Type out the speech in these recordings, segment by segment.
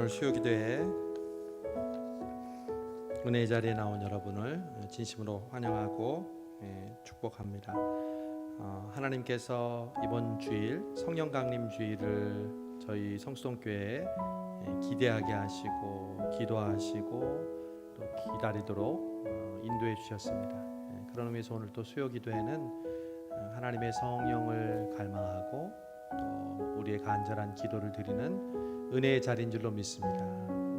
오늘 수요기도에 은혜의 자리에 나온 여러분을 진심으로 환영하고 축복합니다. 하나님께서 이번 주일 성령 강림 주일을 저희 성수동교회에 기대하게 하시고 기도하시고 또 기다리도록 인도해 주셨습니다. 그런 의미에서 오늘 또 수요기도에는 하나님의 성령을 갈망하고 또 우리의 간절한 기도를 드리는 은혜의 자리인 줄로 믿습니다.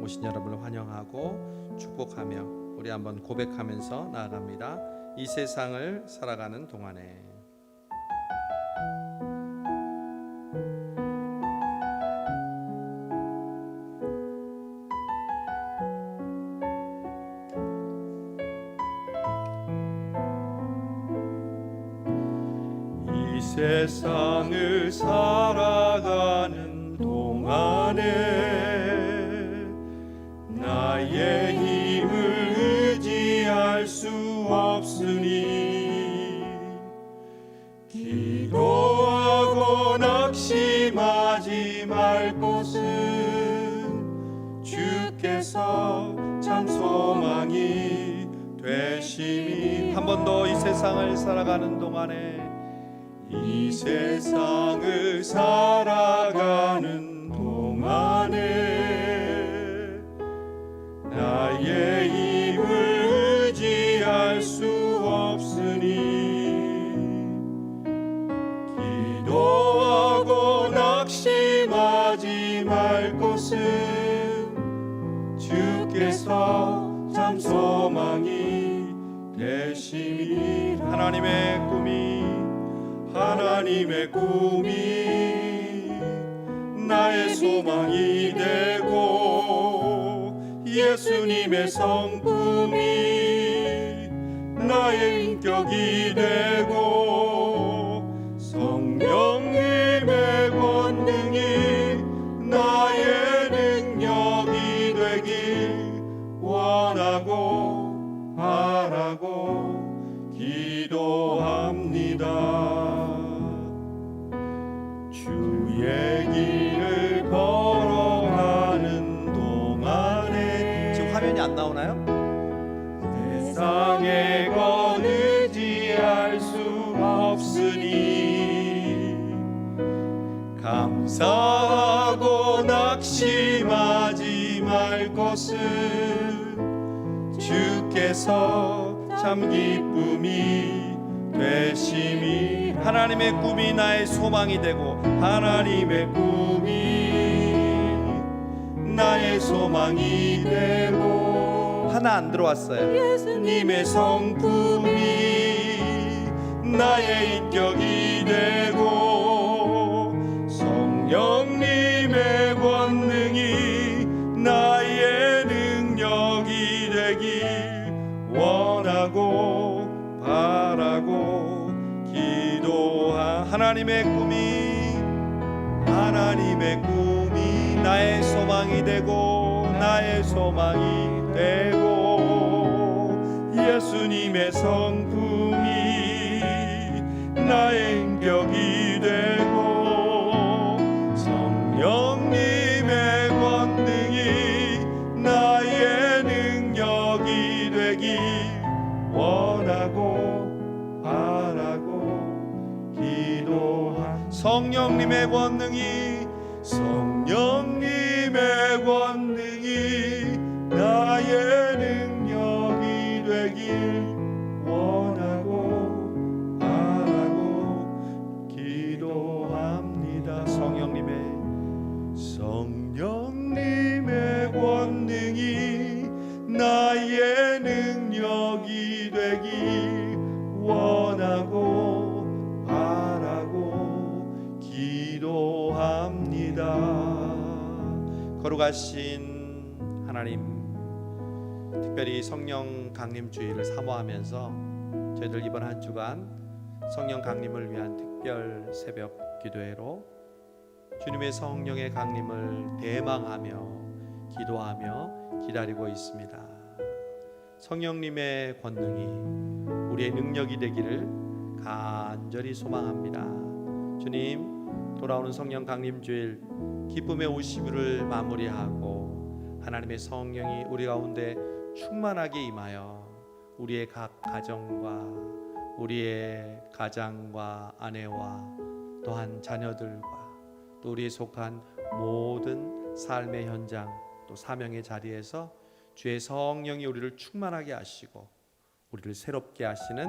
오신 여러분을 환영하고 축복하며 우리 한번 고백하면서 나아갑니다. 이 세상을 살아가는 동안에 이 세상을 살아가는 동안에 나의 힘을 의지할 수 없으니 기도하고 낙심하지 말 것은 주께서 참 소망이 되심이. 한 번 더 이 세상을 살아가는 동안에 이 세상을 살아가는 동안에 나의 힘을 의지할 수 없으니 기도하고 낙심하지 말 것은 주께서 참 소망이 되심이. 하나님의 꿈이 나의 소망이 되고 예수님의 성품이 나의 인격이 되고 성령님의 권능이 나의 능력이 되길 원하고 바라고 기도합니다. 주의 길을 걸어가는 동안에. 지금 화면이 안 나오나요? 세상에 건 의지할 수 없으니 감사하고 낙심하지 말 것은 주께서 참 기쁨이 되심이. 하나님의 꿈이 나의 소망이 되고 하나님의 꿈이 나의 소망이 되고 하나 안 들어왔어요. 예수님의 성품이 나의 인격이 되고 성령님의 권능이 나의 능력이 되길 원하고 바라고 하나님의 꿈이 나의 소망이 되고 예수님의 성품이 나의 인격이 되고 성령님의 권능이 나의 능력이 되길 원하고 바라고 기도한. 성령님의 권능이 나의 능력이 되길 원하고 바라고 기도합니다. 성령님의 권능이 나의 능력이 되길 원하고 바라고 기도합니다. 거룩하신 하나님, 특별히 성령 강림 주일을 사모하면서 저희들 이번 한 주간 성령 강림을 위한 특별 새벽 기도회로 주님의 성령의 강림을 대망하며 기도하며 기다리고 있습니다. 성령님의 권능이 우리의 능력이 되기를 간절히 소망합니다. 주님, 돌아오는 성령 강림 주일 기쁨의 50일을 마무리하고 하나님의 성령이 우리 가운데 충만하게 임하여 우리의 각 가정과 우리의 가장과 아내와 또한 자녀들과 또 우리에 속한 모든 삶의 현장 또 사명의 자리에서 주의 성령이 우리를 충만하게 하시고 우리를 새롭게 하시는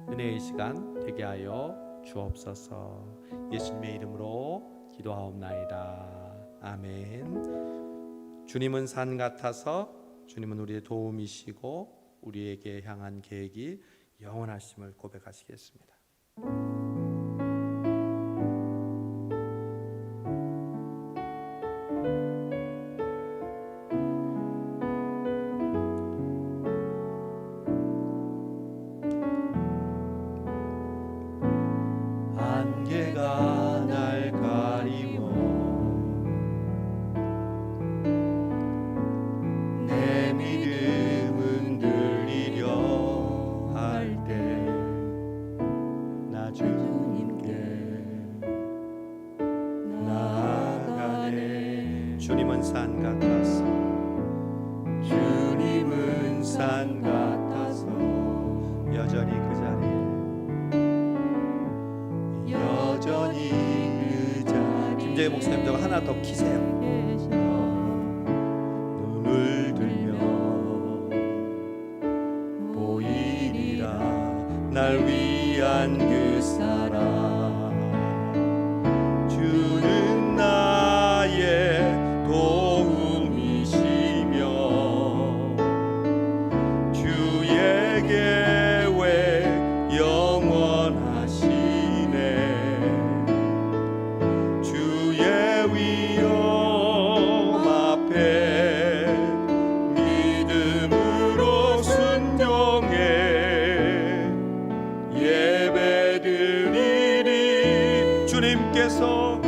은혜의 시간 되게 하여 주옵소서. 예수님의 이름으로 기도하옵나이다. 아멘. 주님은 산 같아서 주님은 우리의 도움이시고 우리에게 향한 계획이 영원하심을 고백하시겠습니다. 안개가 날 가리워 내 믿음은 들리려 할 때 나 주님께 나아가네. 주님은 산 같아서 주님은 산 같아서 여전히 그 자리에 여전히 그 자리에 김재희 목사님도 하나 더 키세요. 눈을 들며 보이리라 날 위한 그 사랑. 주는 나의 도움이시며 주의 계획 영원하시네. 주의 위험 앞에 믿음으로 순종해 예배드리리. 주님께서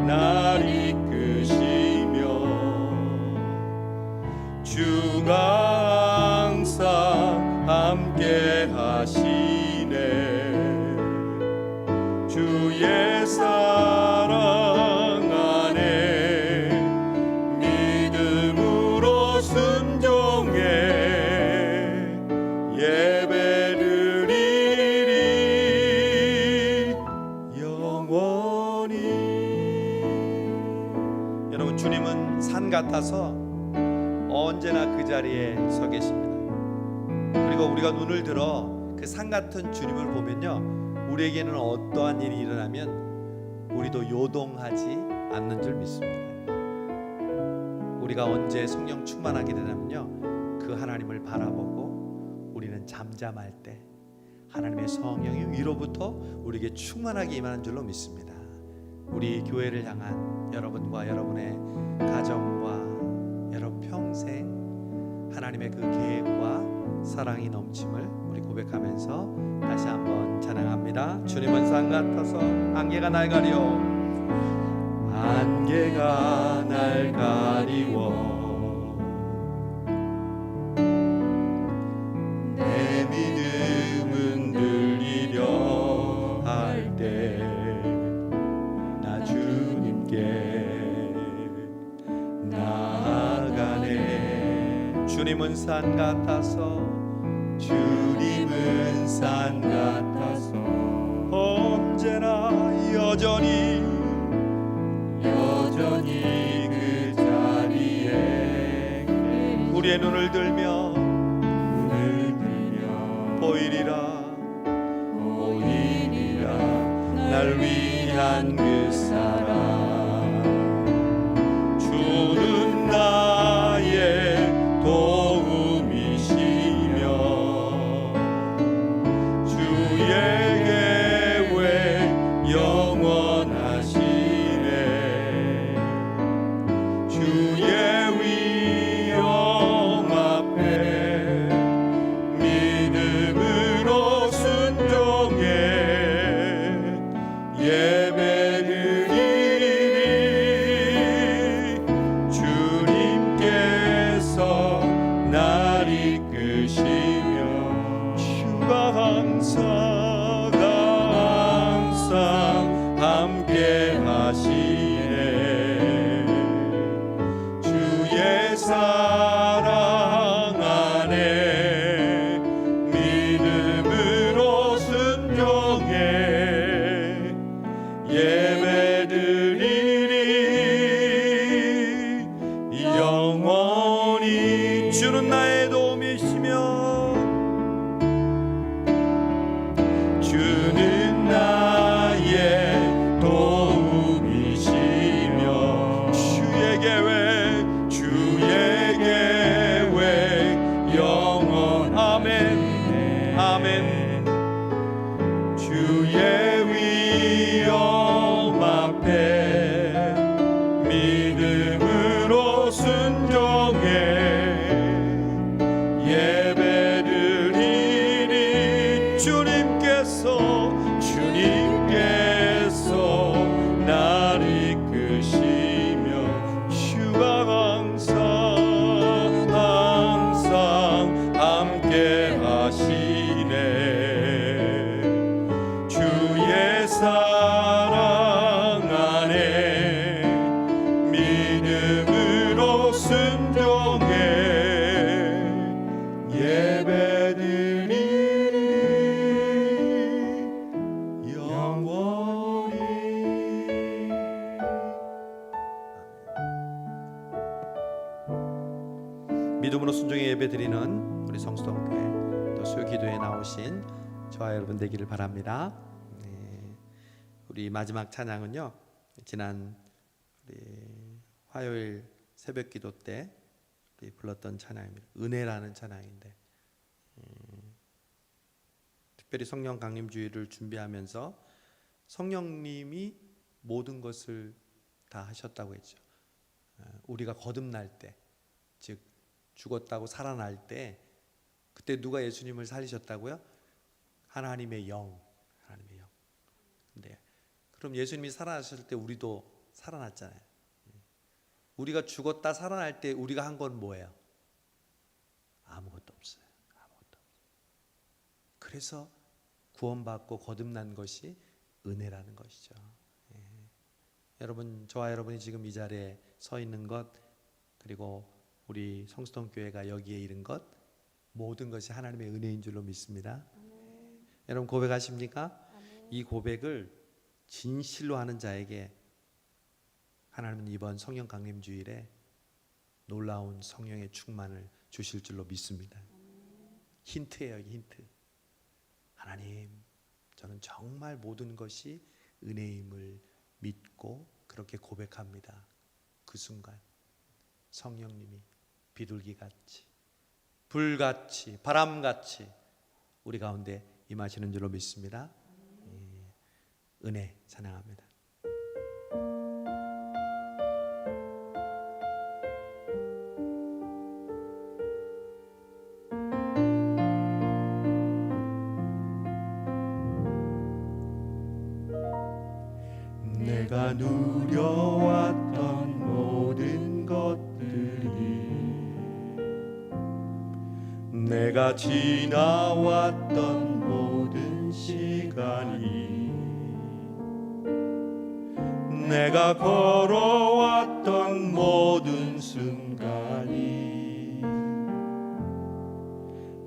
날 이끄시며 주가 항상 함께 하시네. 주의 사랑 안에 믿음으로 순종해 예배드리리 영원히. 여러분, 주님은 산 같아서 언제나 그 자리에 서 계십니다. 그리고 우리가 눈을 들어 그 산 같은 주님을 보면요, 우리에게는 어떠한 일이 일어나면 우리도 요동하지 않는 줄 믿습니다. 우리가 언제 성령 충만하게 되냐면요, 그 하나님을 바라보고 우리는 잠잠할 때 하나님의 성령이 위로부터 우리에게 충만하게 임하는 줄로 믿습니다. 우리 교회를 향한 여러분과 여러분의 가정과 여러분 평생 하나님의 그 계획과 사랑이 넘침을 우리 고백하면서 다시 한번 찬양합니다. 주님은 산 같아서 안개가 날 가려 안개가 날 가리워 내 믿음은 들리려 할 때 나 주님께 나아가네. 주님은 산 같아서 주님은 산 같아서 언제나 여전히 그 자리에 우리의 눈을 들며 보이리라 날 위한 그 사랑. 주는 나의 도움이시며 주의 계획 영원하시네. 주의 위험 앞에 믿음으로 순종해 예배드리리. 주님께서 날 이끄시며 주가 항상 함께 하시네. 도움이시며 주는 나의 도움이시며 주의 계획 영원 아멘 아멘 주의 위엄 앞에 믿음으로 순종해 예배드리니 주님께서 나를 이끄시며 주가 항상 함께 하시네 주의 사랑 안에 믿음으로 순종해 예배드리니 영원히 믿음으로 순종의 예배 드리는 우리 성수동교회 또 수요기도에 나오신 저와 여러분 되기를 바랍니다. 우리 마지막 찬양은요, 지난 우리 화요일 새벽기도 때 우리 불렀던 찬양입니다. 은혜라는 찬양인데, 특별히 성령 강림주의를 준비하면서 성령님이 모든 것을 다 하셨다고 했죠. 우리가 거듭날 때, 즉 죽었다고 살아날 때, 그때 누가 예수님을 살리셨다고요? 하나님의 영. 근데 그럼 예수님이 살아나셨을 때 우리도 살아났잖아요. 우리가 죽었다 살아날 때 우리가 한 건 뭐예요? 아무것도 없어요. 그래서 구원받고 거듭난 것이 은혜라는 것이죠. 여러분, 저와 여러분이 지금 이 자리에 서 있는 것, 그리고 우리 성수동교회가 여기에 이른 것, 모든 것이 하나님의 은혜인 줄로 믿습니다. 여러분 고백하십니까? 이 고백을 진실로 하는 자에게 하나님은 이번 성령 강림 주일에 놀라운 성령의 충만을 주실 줄로 믿습니다. 힌트예요, 힌트. 하나님, 저는 정말 모든 것이 은혜임을 믿고 그렇게 고백합니다. 그 순간 성령님이 비둘기같이, 불같이, 바람같이 우리 가운데 임하시는 줄로 믿습니다. 은혜 찬양합니다. 내가 누려왔던 모든 것들이 내가 지나왔던 모든 시간이 내가 걸어왔던 모든 순간이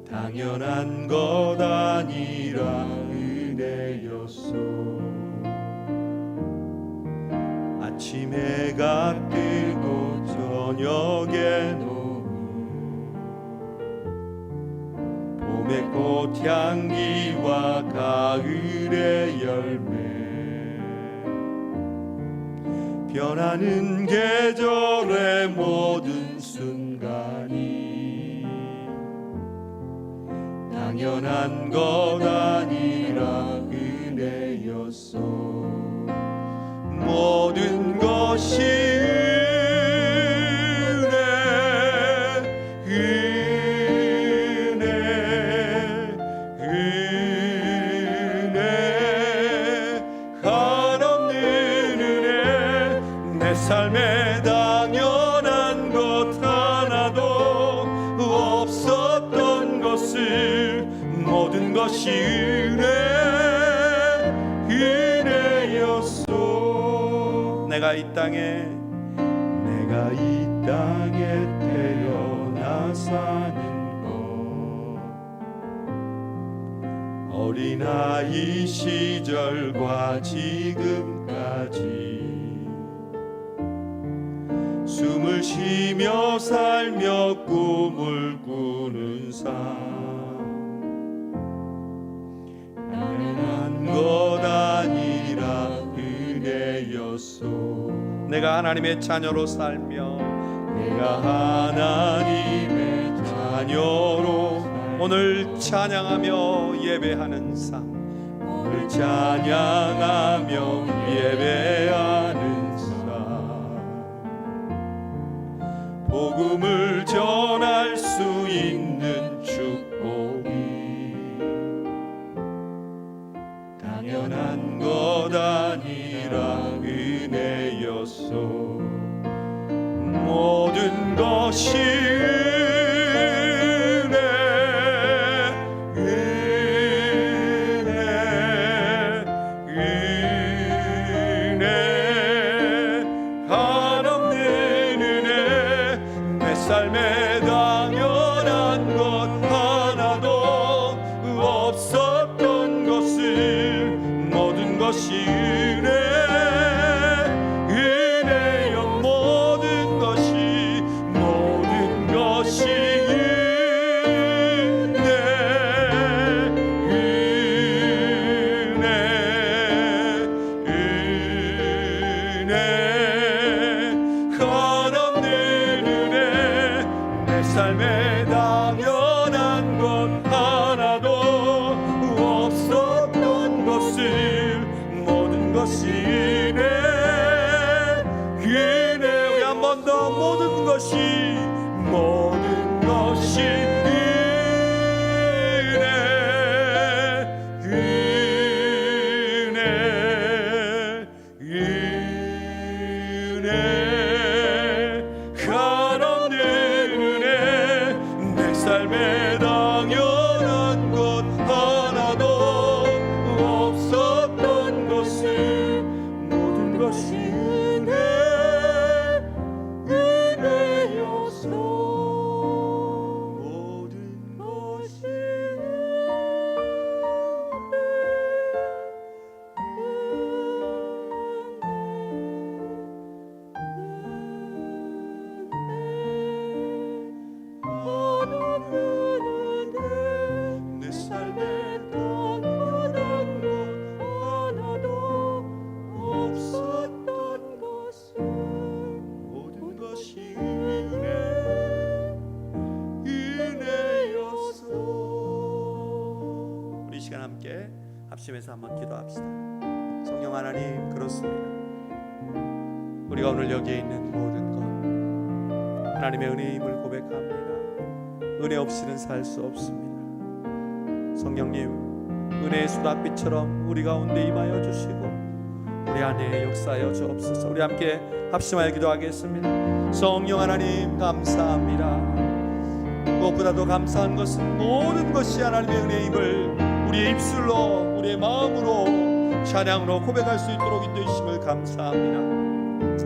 당연한 것 아니라 은혜였소. 아침 해가 뜨고 저녁에 노을 봄의 꽃향기와 가을의 열매 변하는 계절의 모든 순간이 당연한 것 아니라 은혜였소. 모든 것이 은혜 한없는 은혜 내 삶에 당연한 것 하나도 없었던 것을 모든 것이 은혜였소. 내가 이 땅에 태어나 사는 것 어린아이 시절과 지금까지 숨을 쉬며 살며 꿈을 꾸는 삶 당연한 것 아니라 은혜였소. 내가 하나님의 자녀로 살며 내가 하나님의 자녀로 오늘 찬양하며 예배하는 삶, 오늘 찬양하며 예배하는 삶 복음을 전할 수 있는 축복이 당연한 것 아니라 은혜였소. 모든 것이 은혜 한없는 은혜 내 삶에 당연한 것 하나도 없었던 것을 모든 것이 은혜여 모든 것이 삶에 당연한 것 하나도 없었던 것을 모든 것이 은혜 우리 한 번 더 모든 것이 삶에 당연한 것 하나도 없었던 것을 모든 것이 은혜였소. 모든 것이 내 삶에 당연한 것 하나도 없었던 것을 모든 것이 은혜였소. 우리 이 시간 함께 합심해서 한번 기도합시다. 성령 하나님, 그렇습니다. 우리가 오늘 여기에 있는 모든 것 하나님의 은혜임을 고백합니다. 은혜 없이는 살 수 없습니다. 성령님, 은혜의 수락빛처럼 우리 가운데 임하여 주시고 우리 안에 역사하여 주옵소서. 우리 함께 합심하여 기도하겠습니다. 성령 하나님, 감사합니다. 무엇보다도 감사한 것은 모든 것이 하나님의 은혜임을 우리의 입술로 우리의 마음으로 찬양으로 고백할 수 있도록 인도해주심을 감사합니다.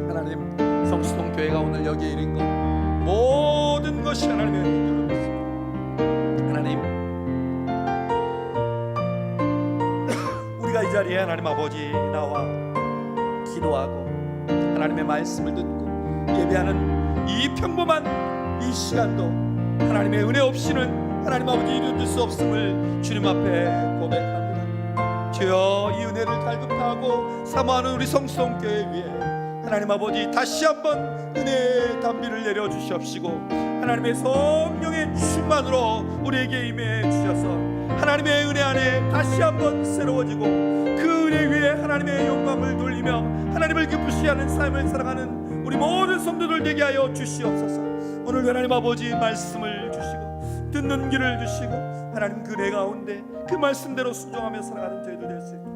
하나님, 성수동교회가 오늘 여기에 이른 것 모든 것이 하나님의 은혜입니다. 하나님, 우리가 이 자리에 하나님 아버지 나와 기도하고 하나님의 말씀을 듣고 예배하는 이 평범한 이 시간도 하나님의 은혜 없이는 하나님 아버지 이루어질 수 없음을 주님 앞에 고백합니다. 주여, 이 은혜를 갈급하고 사모하는 우리 성수동교회 위에 하나님 아버지 다시 한번 은혜의 단비를 내려주시옵시고 하나님의 성령의 충만으로 우리에게 임해 주셔서 하나님의 은혜 안에 다시 한번 새로워지고 그 은혜 위에 하나님의 영광을 돌리며 하나님을 기쁘시게 하는 삶을 살아가는 우리 모든 성도들 되게 하여 주시옵소서. 오늘 하나님 아버지 말씀을 주시고 듣는 길을 주시고 하나님 그 은혜 가운데 그 말씀대로 순종하며 살아가는 저희들 될 수 있도록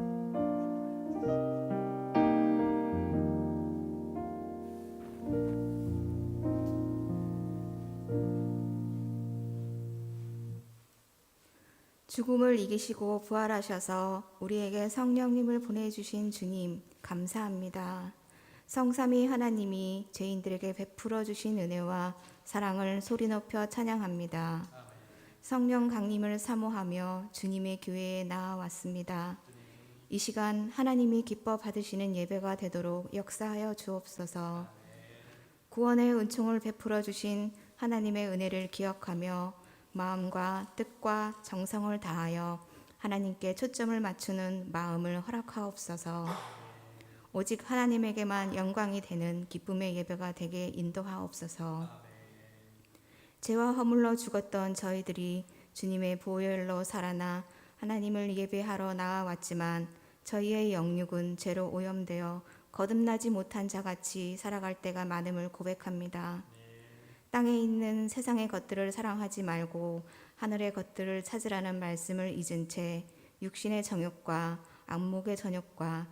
죽음을 이기시고 부활하셔서 우리에게 성령님을 보내주신 주님 감사합니다. 성삼위 하나님이 죄인들에게 베풀어 주신 은혜와 사랑을 소리 높여 찬양합니다. 성령 강림을 사모하며 주님의 교회에 나아왔습니다. 이 시간 하나님이 기뻐 받으시는 예배가 되도록 역사하여 주옵소서. 구원의 은총을 베풀어 주신 하나님의 은혜를 기억하며 마음과 뜻과 정성을 다하여 하나님께 초점을 맞추는 마음을 허락하옵소서. 오직 하나님에게만 영광이 되는 기쁨의 예배가 되게 인도하옵소서. 죄와 허물로 죽었던 저희들이 주님의 보혈로 살아나 하나님을 예배하러 나아왔지만 저희의 영육은 죄로 오염되어 거듭나지 못한 자같이 살아갈 때가 많음을 고백합니다. 땅에 있는 세상의 것들을 사랑하지 말고 하늘의 것들을 찾으라는 말씀을 잊은 채 육신의 정욕과 안목의 전욕과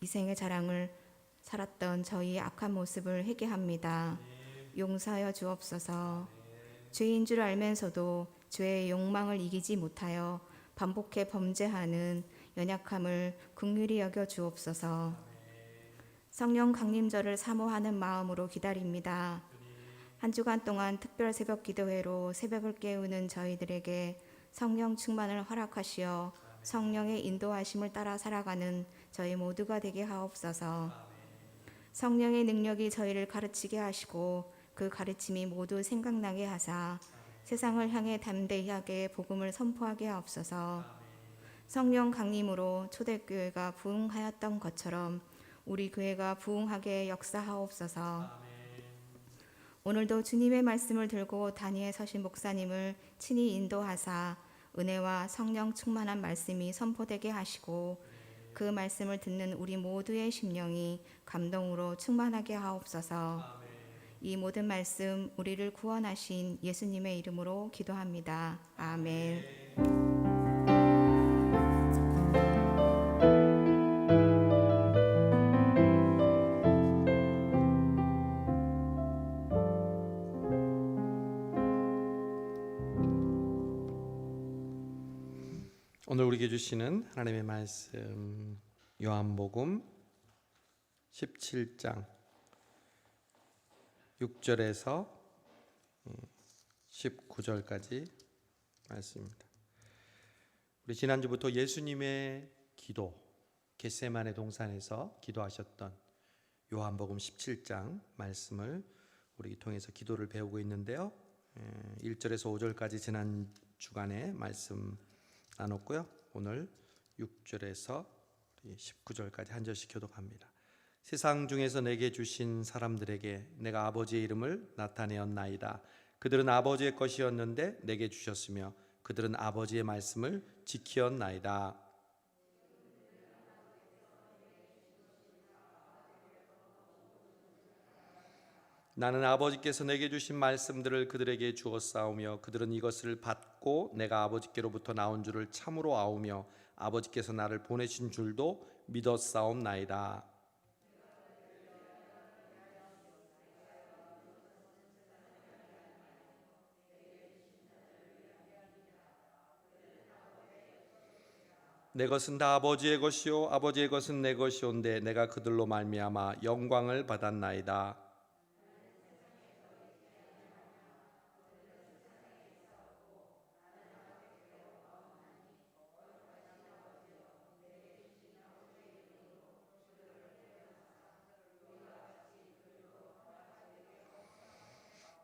이생의 자랑을 살았던 저희의 악한 모습을 회개합니다. 용서하여 주옵소서. 죄인 줄 알면서도 죄의 욕망을 이기지 못하여 반복해 범죄하는 연약함을 긍휼히 여겨 주옵소서. 성령 강림절을 사모하는 마음으로 기다립니다. 한 주간 동안 특별 새벽 기도회로 새벽을 깨우는 저희들에게 성령 충만을 허락하시어 성령의 인도하심을 따라 살아가는 저희 모두가 되게 하옵소서. 성령의 능력이 저희를 가르치게 하시고 그 가르침이 모두 생각나게 하사 세상을 향해 담대하게 복음을 선포하게 하옵소서. 성령 강림으로 초대교회가 부흥하였던 것처럼 우리 교회가 부흥하게 역사하옵소서. 오늘도 주님의 말씀을 들고 단위에 서신 목사님을 친히 인도하사 은혜와 성령 충만한 말씀이 선포되게 하시고 그 말씀을 듣는 우리 모두의 심령이 감동으로 충만하게 하옵소서. 이 모든 말씀 우리를 구원하신 예수님의 이름으로 기도합니다. 아멘. 오늘 우리에게 주시는 하나님의 말씀 요한복음 17장 6절에서 19절까지 말씀입니다. 우리 지난주부터 예수님의 기도, 겟세마네 동산에서 기도하셨던 요한복음 17장 말씀을 우리 통해서 기도를 배우고 있는데요. 1절에서 5절까지 지난 주간에 말씀 나눴고요. 오늘 6절에서 19절까지 한 절씩 교독합니다. 세상 중에서 내게 주신 사람들에게 내가 아버지의 이름을 나타내었나이다. 그들은 아버지의 것이었는데 내게 주셨으며 그들은 아버지의 말씀을 지키었나이다. 나는 아버지께서 내게 주신 말씀들을 그들에게 주었사오며 그들은 이것을 받고 내가 아버지께로부터 나온 줄을 참으로 아오며 아버지께서 나를 보내신 줄도 믿었사옵나이다. 내 것은 다 아버지의 것이요 아버지의 것은 내 것이온데 내가 그들로 말미암아 영광을 받았나이다.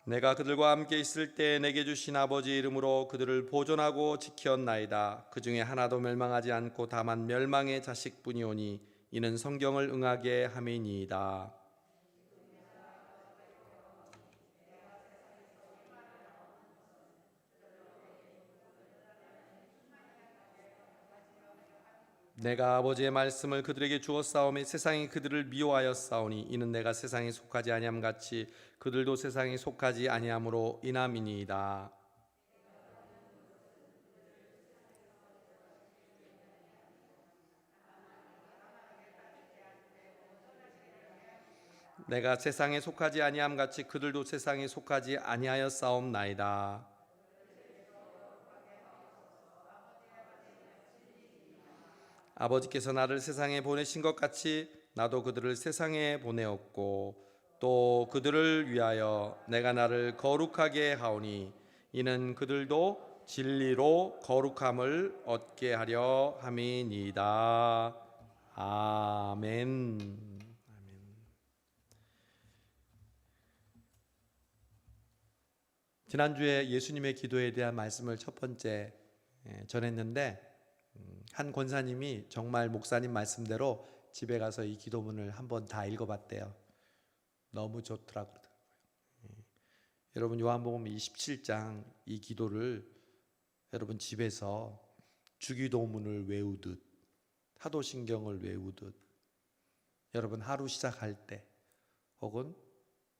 내가 그들과 함께 있을 때 내게 주신 아버지 이름으로 그들을 보존하고 지켰나이다. 그 중에 하나도 멸망하지 않고 다만 멸망의 자식뿐이오니 이는 성경을 응하게 함이니이다. 내가 아버지의 말씀을 그들에게 주었사오매 세상이 그들을 미워하였사오니 이는 내가 세상에 속하지 아니함 같이 그들도 세상에 속하지 아니함으로 인함이니이다. 내가 세상에 속하지 아니함 같이 그들도 세상에 속하지 아니하였사옵나이다. 아버지께서 나를 세상에 보내신 것 같이 나도 그들을 세상에 보내었고 또 그들을 위하여 내가 나를 거룩하게 하오니 이는 그들도 진리로 거룩함을 얻게 하려 함이니이다. 아멘. 지난주에 예수님의 기도에 대한 말씀을 첫 번째 전했는데 한 권사님이 정말 목사님 말씀대로 집에 가서 이 기도문을 한번 다 읽어봤대요. 너무 좋더라고요. 여러분 요한복음 27장 이 기도를 여러분 집에서 주기도문을 외우듯 사도신경을 외우듯 여러분 하루 시작할 때 혹은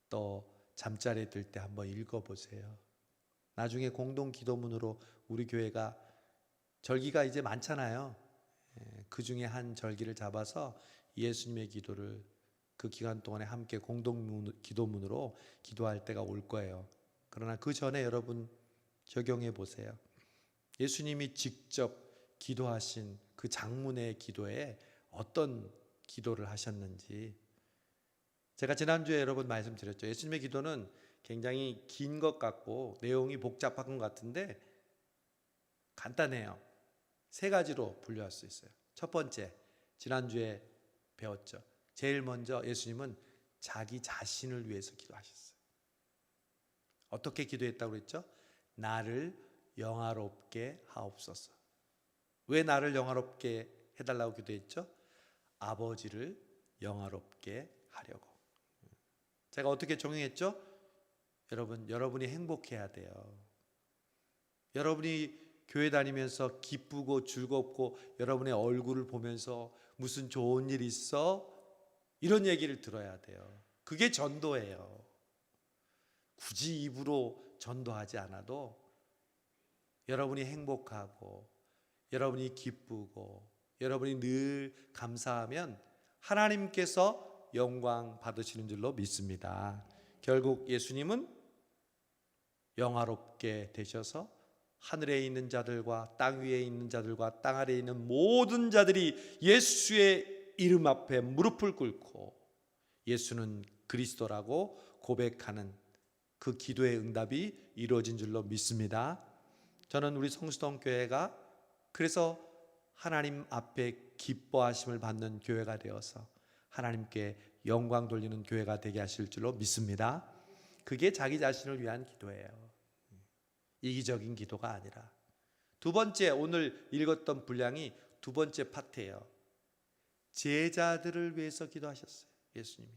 또 잠자리에 들 때 한번 읽어보세요. 나중에 공동 기도문으로 우리 교회가 절기가 이제 많잖아요. 그 중에 한 절기를 잡아서 예수님의 기도를 그 기간 동안에 함께 공동 기도문으로 기도할 때가 올 거예요. 그러나 그 전에 여러분 적용해 보세요. 예수님이 직접 기도하신 그 장문의 기도에 어떤 기도를 하셨는지. 제가 지난주에 여러분 말씀드렸죠. 예수님의 기도는 굉장히 긴 것 같고 내용이 복잡한 것 같은데 간단해요. 세 가지로 분류할 수 있어요. 첫 번째, 지난주에 배웠죠. 제일 먼저 예수님은 자기 자신을 위해서 기도하셨어요. 어떻게 기도했다고 그랬죠? 나를 영화롭게 하옵소서. 왜 나를 영화롭게 해달라고 기도했죠? 아버지를 영화롭게 하려고. 제가 어떻게 적용했죠? 여러분이 행복해야 돼요. 여러분이 교회 다니면서 기쁘고 즐겁고 여러분의 얼굴을 보면서 무슨 좋은 일 있어? 이런 얘기를 들어야 돼요. 그게 전도예요. 굳이 입으로 전도하지 않아도 여러분이 행복하고 여러분이 기쁘고 여러분이 늘 감사하면 하나님께서 영광 받으시는 줄로 믿습니다. 결국 예수님은 영화롭게 되셔서 하늘에 있는 자들과 땅 위에 있는 자들과 땅 아래에 있는 모든 자들이 예수의 이름 앞에 무릎을 꿇고 예수는 그리스도라고 고백하는 그 기도의 응답이 이루어진 줄로 믿습니다. 저는 우리 성수동 교회가 그래서 하나님 앞에 기뻐하심을 받는 교회가 되어서 하나님께 영광 돌리는 교회가 되게 하실 줄로 믿습니다. 그게 자기 자신을 위한 기도예요. 이기적인 기도가 아니라. 두 번째, 오늘 읽었던 분량이 두 번째 파트예요. 제자들을 위해서 기도하셨어요, 예수님이.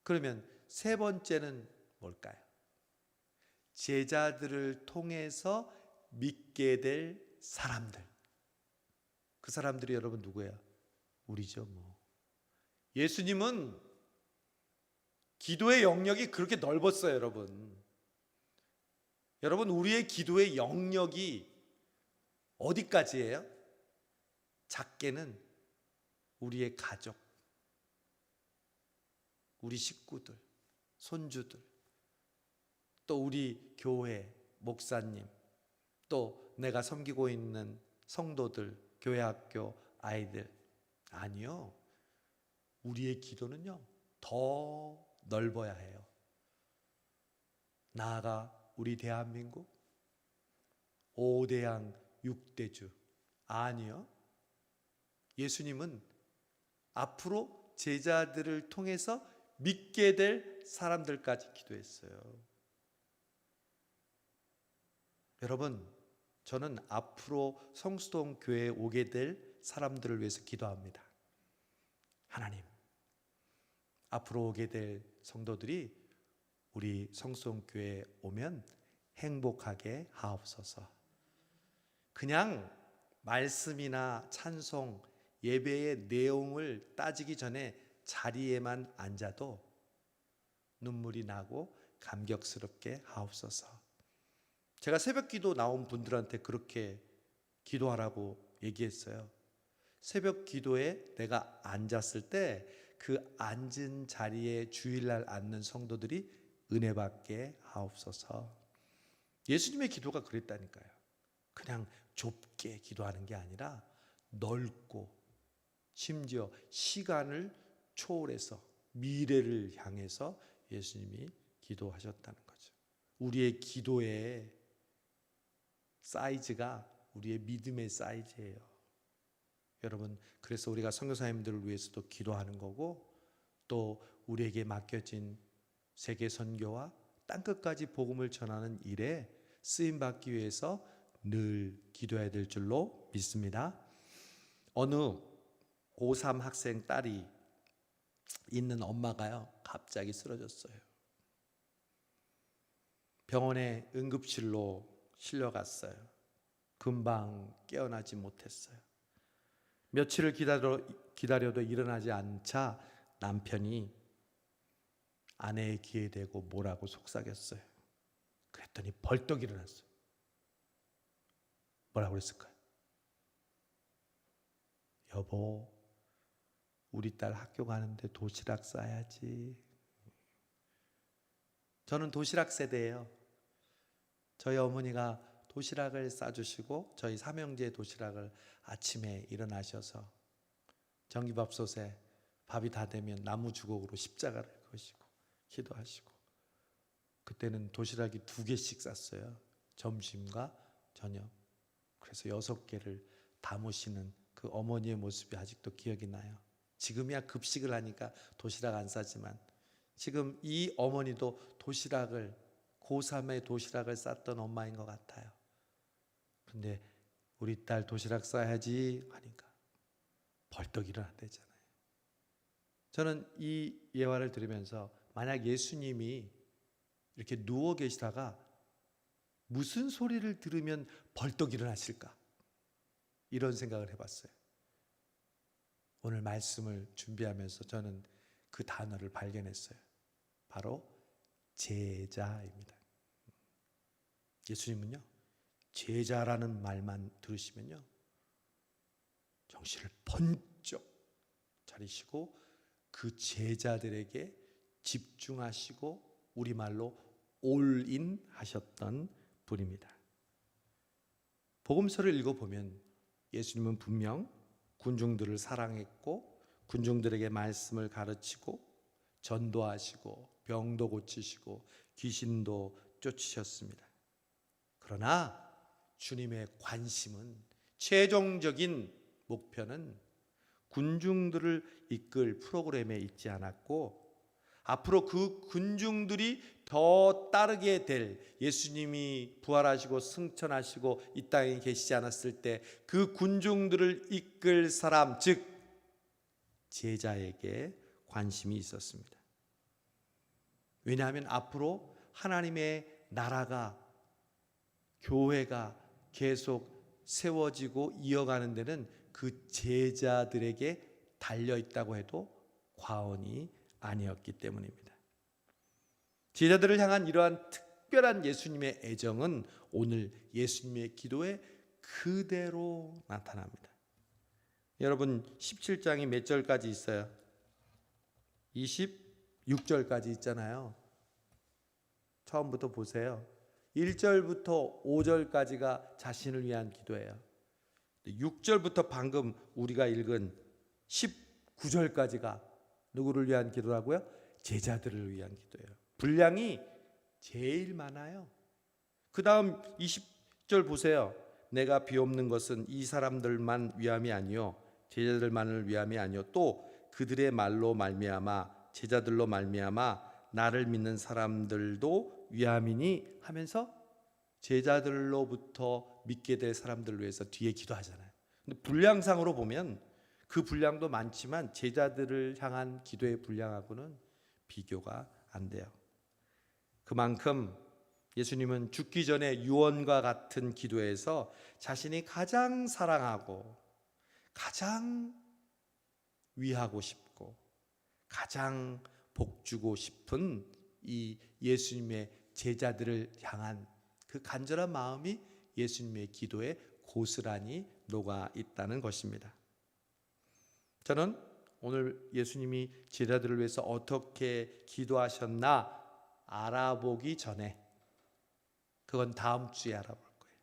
그러면 세 번째는 뭘까요? 제자들을 통해서 믿게 될 사람들. 그 사람들이 여러분 누구예요? 우리죠, 뭐. 예수님은 기도의 영역이 그렇게 넓었어요, 여러분. 여러분, 우리의 기도의 영역이 어디까지예요? 작게는 우리의 가족, 우리 식구들, 손주들, 또 우리 교회, 목사님, 또 내가 섬기고 있는 성도들, 교회 학교 아이들. 아니요. 우리의 기도는요, 더 넓어야 해요. 나아가 우리 대한민국 5대양 6대주. 아니요. 예수님은 앞으로 제자들을 통해서 믿게 될 사람들까지 기도했어요. 여러분, 저는 앞으로 성수동 교회에 오게 될 사람들을 위해서 기도합니다. 하나님, 앞으로 오게 될 성도들이 우리 성수동 교회에 오면 행복하게 하옵소서. 그냥 말씀이나 찬송, 예배의 내용을 따지기 전에 자리에만 앉아도 눈물이 나고 감격스럽게 하옵소서. 제가 새벽 기도 나온 분들한테 그렇게 기도하라고 얘기했어요. 새벽 기도에 내가 앉았을 때 그 앉은 자리에 주일날 앉는 성도들이 은혜 받게 하옵소서. 예수님의 기도가 그랬다니까요. 그냥 좁게 기도하는 게 아니라 넓고 심지어 시간을 초월해서 미래를 향해서 예수님이 기도하셨다는 거죠. 우리의 기도의 사이즈가 우리의 믿음의 사이즈예요. 여러분, 그래서 우리가 선교사님들을 위해서도 기도하는 거고 또 우리에게 맡겨진 세계 선교와 땅끝까지 복음을 전하는 일에 쓰임 받기 위해서 늘 기도해야 될 줄로 믿습니다. 어느 고3 학생 딸이 있는 엄마가요, 갑자기 쓰러졌어요. 병원에 응급실로 실려갔어요. 금방 깨어나지 못했어요. 며칠을 기다려도 일어나지 않자 남편이 아내의 귀에 대고 뭐라고 속삭였어요. 그랬더니 벌떡 일어났어요. 뭐라고 그랬을까요? 여보, 우리 딸 학교 가는데 도시락 싸야지. 저는 도시락 세대예요. 저희 어머니가 도시락을 싸주시고 저희 삼형제 도시락을 아침에 일어나셔서 전기밥솥에 밥이 다 되면 나무 주걱으로 십자가를 그으시고 기도하시고, 그때는 도시락이 2개씩 쌌어요. 점심과 저녁. 그래서 6개를 담으시는 그 어머니의 모습이 아직도 기억이 나요. 지금이야 급식을 하니까 도시락 안 싸지만 지금 이 어머니도 고3의 도시락을 쌌던 엄마인 것 같아요. 근데 우리 딸 도시락 싸야지 하니까 벌떡 일어났대잖아요. 저는 이 예화를 들으면서 만약 예수님이 이렇게 누워 계시다가 무슨 소리를 들으면 벌떡 일어나실까? 이런 생각을 해봤어요. 오늘 말씀을 준비하면서 저는 그 단어를 발견했어요. 바로 제자입니다. 예수님은요, 제자라는 말만 들으시면요, 정신을 번쩍 차리시고 그 제자들에게 집중하시고 우리말로 올인 하셨던 분입니다. 복음서를 읽어보면 예수님은 분명 군중들을 사랑했고 군중들에게 말씀을 가르치고 전도하시고 병도 고치시고 귀신도 쫓으셨습니다. 그러나 주님의 관심은, 최종적인 목표는 군중들을 이끌 프로그램에 있지 않았고, 앞으로 그 군중들이 더 따르게 될, 예수님이 부활하시고 승천하시고 이 땅에 계시지 않았을 때 그 군중들을 이끌 사람, 즉 제자에게 관심이 있었습니다. 왜냐하면 앞으로 하나님의 나라가, 교회가 계속 세워지고 이어가는 데는 그 제자들에게 달려있다고 해도 과언이 아니었기 때문입니다. 제자들을 향한 이러한 특별한 예수님의 애정은 오늘 예수님의 기도에 그대로 나타납니다. 여러분 17장이 몇 절까지 있어요? 26절까지 있잖아요. 처음부터 보세요. 1절부터 5절까지가 자신을 위한 기도예요. 6절부터 방금 우리가 읽은 19절까지가 누구를 위한 기도라고요? 제자들을 위한 기도예요. 분량이 제일 많아요. 그 다음 20절 보세요. 내가 비옵는 것은 이 사람들만 위함이 아니요 제자들만을 위함이 아니요 또 그들의 말로 말미암아 제자들로 말미암아 나를 믿는 사람들도 위함이니 하면서 제자들로부터 믿게 될 사람들을 위해서 뒤에 기도하잖아요. 근데 분량상으로 보면 그 분량도 많지만 제자들을 향한 기도의 분량하고는 비교가 안 돼요. 그만큼 예수님은 죽기 전에 유언과 같은 기도에서 자신이 가장 사랑하고 가장 위하고 싶고 가장 복주고 싶은 이 예수님의 제자들을 향한 그 간절한 마음이 예수님의 기도에 고스란히 녹아 있다는 것입니다. 저는 오늘 예수님이 제자들을 위해서 어떻게 기도하셨나 알아보기 전에, 그건 다음 주에 알아볼 거예요.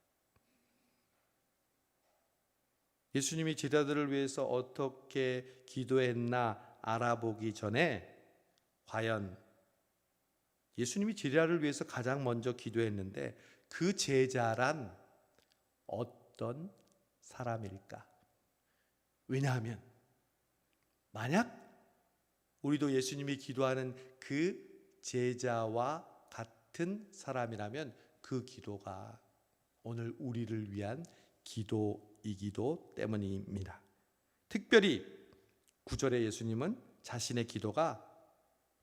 예수님이 제자들을 위해서 어떻게 기도했나 알아보기 전에 과연 예수님이 제자를 위해서 가장 먼저 기도했는데 그 제자란 어떤 사람일까? 왜냐하면 만약 우리도 예수님이 기도하는 그 제자와 같은 사람이라면 그 기도가 오늘 우리를 위한 기도이기도 때문입니다. 특별히 9절에 예수님은 자신의 기도가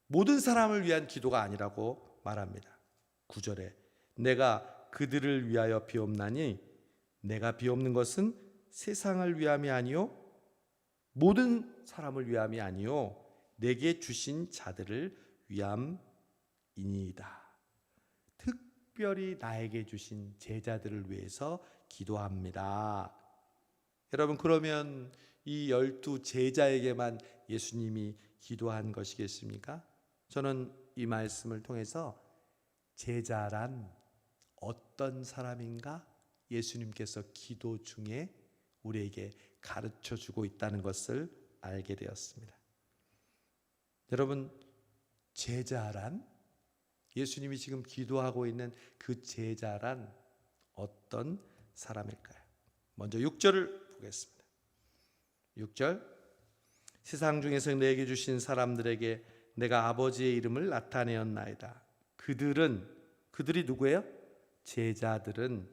모든 사람을 위한 기도가 아니라고 말합니다. 9절에 내가 그들을 위하여 비옵나니 내가 비옵는 것은 세상을 위함이 아니요 모든 사람을 위함이 아니요 내게 주신 자들을 위함이니이다. 특별히 나에게 주신 제자들을 위해서 기도합니다. 여러분, 그러면 이 12 제자에게만 예수님이 기도한 것이겠습니까? 저는 이 말씀을 통해서 제자란 어떤 사람인가 예수님께서 기도 중에 우리에게 가르쳐 주고 있다는 것을 알게 되었습니다. 여러분, 제자란, 예수님이 지금 기도하고 있는 그 제자란 어떤 사람일까요? 먼저 6절을 보겠습니다. 6절, 세상 중에서 내게 주신 사람들에게 내가 아버지의 이름을 나타내었나이다. 그들이 누구예요? 제자들은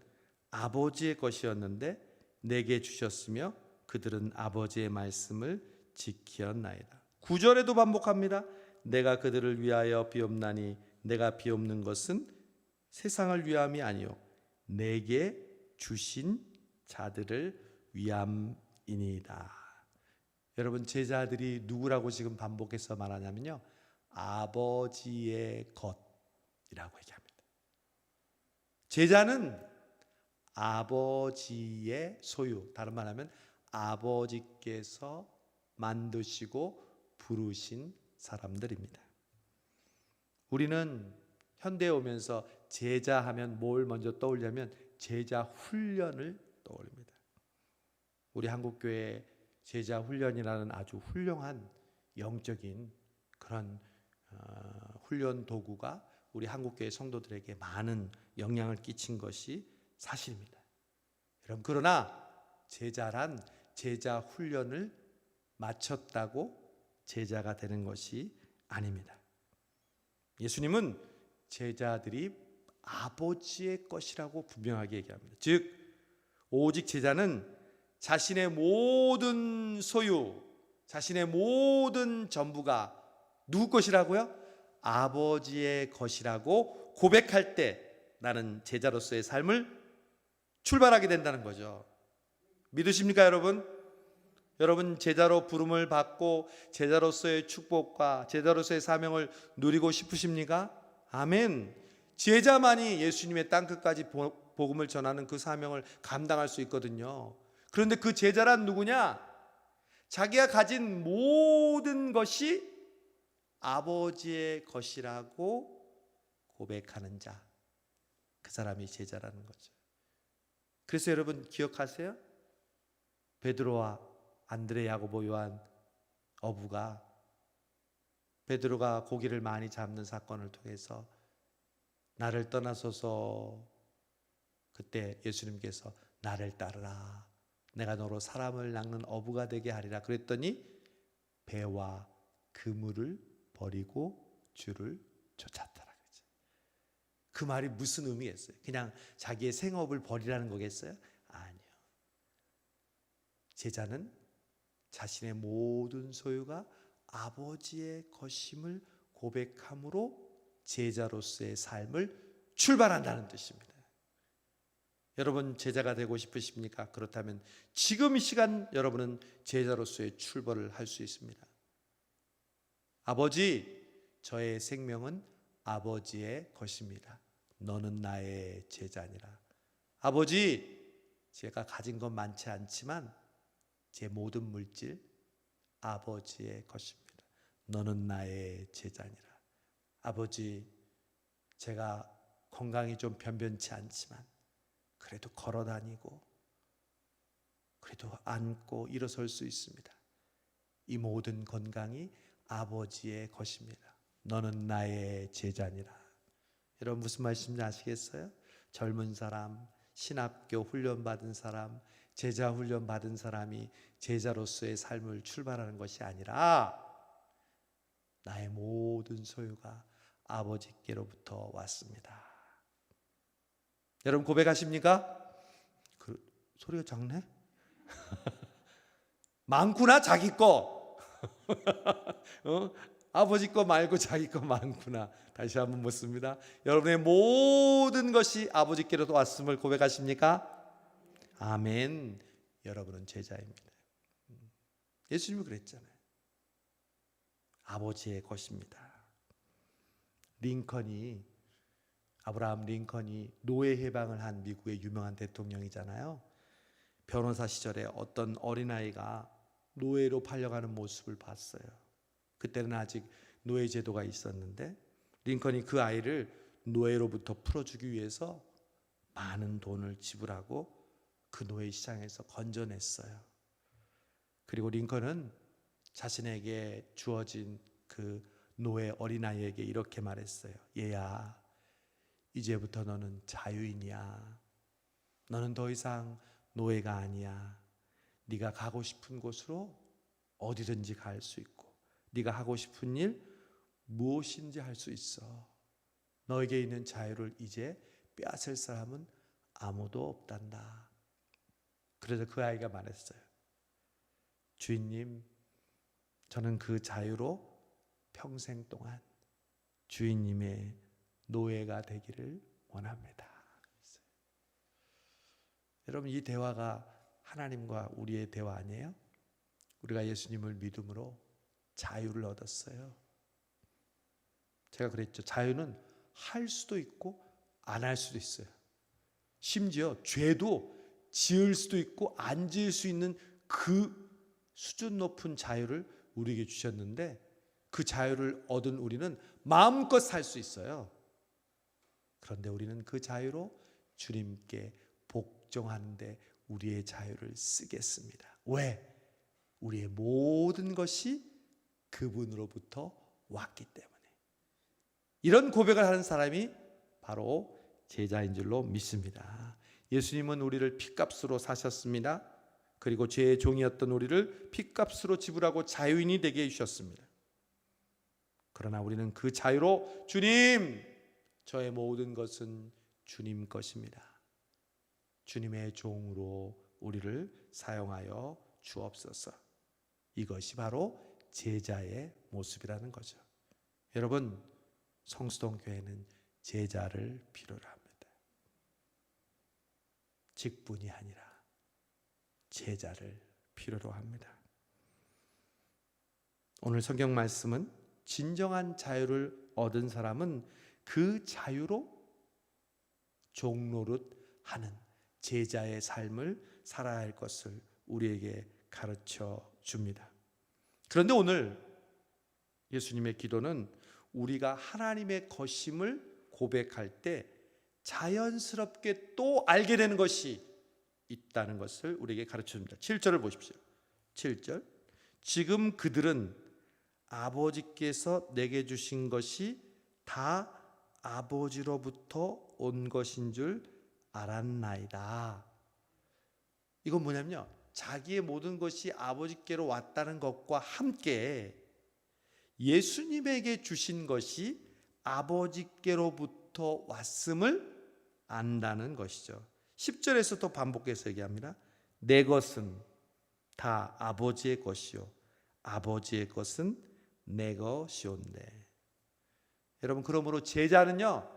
아버지의 것이었는데 내게 주셨으며 그들은 아버지의 말씀을 지키었나이다. 9절에도 반복합니다. 내가 그들을 위하여 비옵나니 내가 비옵는 것은 세상을 위함이 아니요 내게 주신 자들을 위함이니이다. 여러분, 제자들이 누구라고 지금 반복해서 말하냐면요, 아버지의 것이라고 얘기합니다. 제자는 아버지의 소유, 다른 말하면 아버지께서 만드시고 부르신 사람들입니다. 우리는 현대에 오면서 제자하면 뭘 먼저 떠올리냐면 제자 훈련을 떠올립니다. 우리 한국교회 제자 훈련이라는 아주 훌륭한 영적인 그런 훈련 도구가 우리 한국교회 성도들에게 많은 영향을 끼친 것이 사실입니다. 여러분, 그러나 제자란 제자 훈련을 마쳤다고 제자가 되는 것이 아닙니다. 예수님은 제자들이 아버지의 것이라고 분명하게 얘기합니다. 즉, 오직 제자는 자신의 모든 소유, 자신의 모든 전부가 누구 것이라고요? 아버지의 것이라고 고백할 때 나는 제자로서의 삶을 출발하게 된다는 거죠. 믿으십니까, 여러분? 여러분, 제자로 부름을 받고 제자로서의 축복과 제자로서의 사명을 누리고 싶으십니까? 아멘. 제자만이 예수님의 땅끝까지 복음을 전하는 그 사명을 감당할 수 있거든요. 그런데 그 제자란 누구냐? 자기가 가진 모든 것이 아버지의 것이라고 고백하는 자, 그 사람이 제자라는 거죠. 그래서 여러분 기억하세요? 베드로와 안드레, 야고보, 요한 어부가 베드로가 고기를 많이 잡는 사건을 통해서 나를 떠나소서, 그때 예수님께서 나를 따르라, 내가 너로 사람을 낚는 어부가 되게 하리라 그랬더니 배와 그물을 버리고 주를 쫓았더라. 그 말이 무슨 의미겠어요? 그냥 자기의 생업을 버리라는 거겠어요? 아니요. 제자는 자신의 모든 소유가 아버지의 것임을 고백함으로 제자로서의 삶을 출발한다는 뜻입니다. 여러분, 제자가 되고 싶으십니까? 그렇다면 지금 이 시간 여러분은 제자로서의 출발을 할 수 있습니다. 아버지, 저의 생명은 아버지의 것입니다. 너는 나의 제자니라. 아버지, 제가 가진 건 많지 않지만 제 모든 물질 아버지의 것입니다. 너는 나의 제자니라. 아버지, 제가 건강이 좀 변변치 않지만 그래도 걸어 다니고 그래도 앉고 일어설 수 있습니다. 이 모든 건강이 아버지의 것입니다. 너는 나의 제자니라. 여러분, 무슨 말씀인지 아시겠어요? 젊은 사람, 신학교 훈련 받은 사람, 제자 훈련 받은 사람이 제자로서의 삶을 출발하는 것이 아니라 나의 모든 소유가 아버지께로부터 왔습니다. 여러분 고백하십니까? 소리가 작네? 많구나 자기 거. 아버지 거 말고 자기 거 많구나. 다시 한번 묻습니다. 여러분의 모든 것이 아버지께로도 왔음을 고백하십니까? 아멘. 여러분은 제자입니다. 예수님이 그랬잖아요. 아버지의 것입니다. 아브라함 링컨이 노예 해방을 한 미국의 유명한 대통령이잖아요. 변호사 시절에 어떤 어린아이가 노예로 팔려가는 모습을 봤어요. 그때는 아직 노예 제도가 있었는데 링컨이 그 아이를 노예로부터 풀어주기 위해서 많은 돈을 지불하고 그 노예 시장에서 건져냈어요. 그리고 링컨은 자신에게 주어진 그 노예 어린아이에게 이렇게 말했어요. 얘야, 이제부터 너는 자유인이야. 너는 더 이상 노예가 아니야. 네가 가고 싶은 곳으로 어디든지 갈 수 있고 네가 하고 싶은 일 무엇인지 할 수 있어. 너에게 있는 자유를 이제 빼앗을 사람은 아무도 없단다. 그래서 그 아이가 말했어요. 주인님, 저는 그 자유로 평생 동안 주인님의 노예가 되기를 원합니다. 여러분, 이 대화가 하나님과 우리의 대화 아니에요? 우리가 예수님을 믿음으로 자유를 얻었어요. 제가 그랬죠. 자유는 할 수도 있고 안 할 수도 있어요. 심지어 죄도 지을 수도 있고 안 지을 수 있는 그 수준 높은 자유를 우리에게 주셨는데 그 자유를 얻은 우리는 마음껏 살 수 있어요. 그런데 우리는 그 자유로 주님께 복종하는데 우리의 자유를 쓰겠습니다. 왜? 우리의 모든 것이 그분으로부터 왔기 때문에. 이런 고백을 하는 사람이 바로 제자인 줄로 믿습니다. 예수님은 우리를 핏값으로 사셨습니다. 그리고 죄의 종이었던 우리를 핏값으로 지불하고 자유인이 되게 해주셨습니다. 그러나 우리는 그 자유로 주님, 저의 모든 것은 주님 것입니다. 주님의 종으로 우리를 사용하여 주옵소서. 이것이 바로 제자의 모습이라는 거죠. 여러분, 성수동 교회는 제자를 필요로 합니다. 직분이 아니라 제자를 필요로 합니다. 오늘 성경 말씀은 진정한 자유를 얻은 사람은 그 자유로 종노릇 하는 제자의 삶을 살아야 할 것을 우리에게 가르쳐 줍니다. 그런데 오늘 예수님의 기도는 우리가 하나님의 것임을 고백할 때 자연스럽게 또 알게 되는 것이 있다는 것을 우리에게 가르쳐 줍니다. 7절을 보십시오. 7절. 지금 그들은 아버지께서 내게 주신 것이 다 아버지로부터 온 것인 줄 알았나이다. 이건 뭐냐면요, 자기의 모든 것이 아버지께로 왔다는 것과 함께 예수님에게 주신 것이 아버지께로부터 왔음을 안다는 것이죠. 10절에서 또 반복해서 얘기합니다. 내 것은 다 아버지의 것이요 아버지의 것은 내 것이온데. 여러분, 그러므로 제자는요,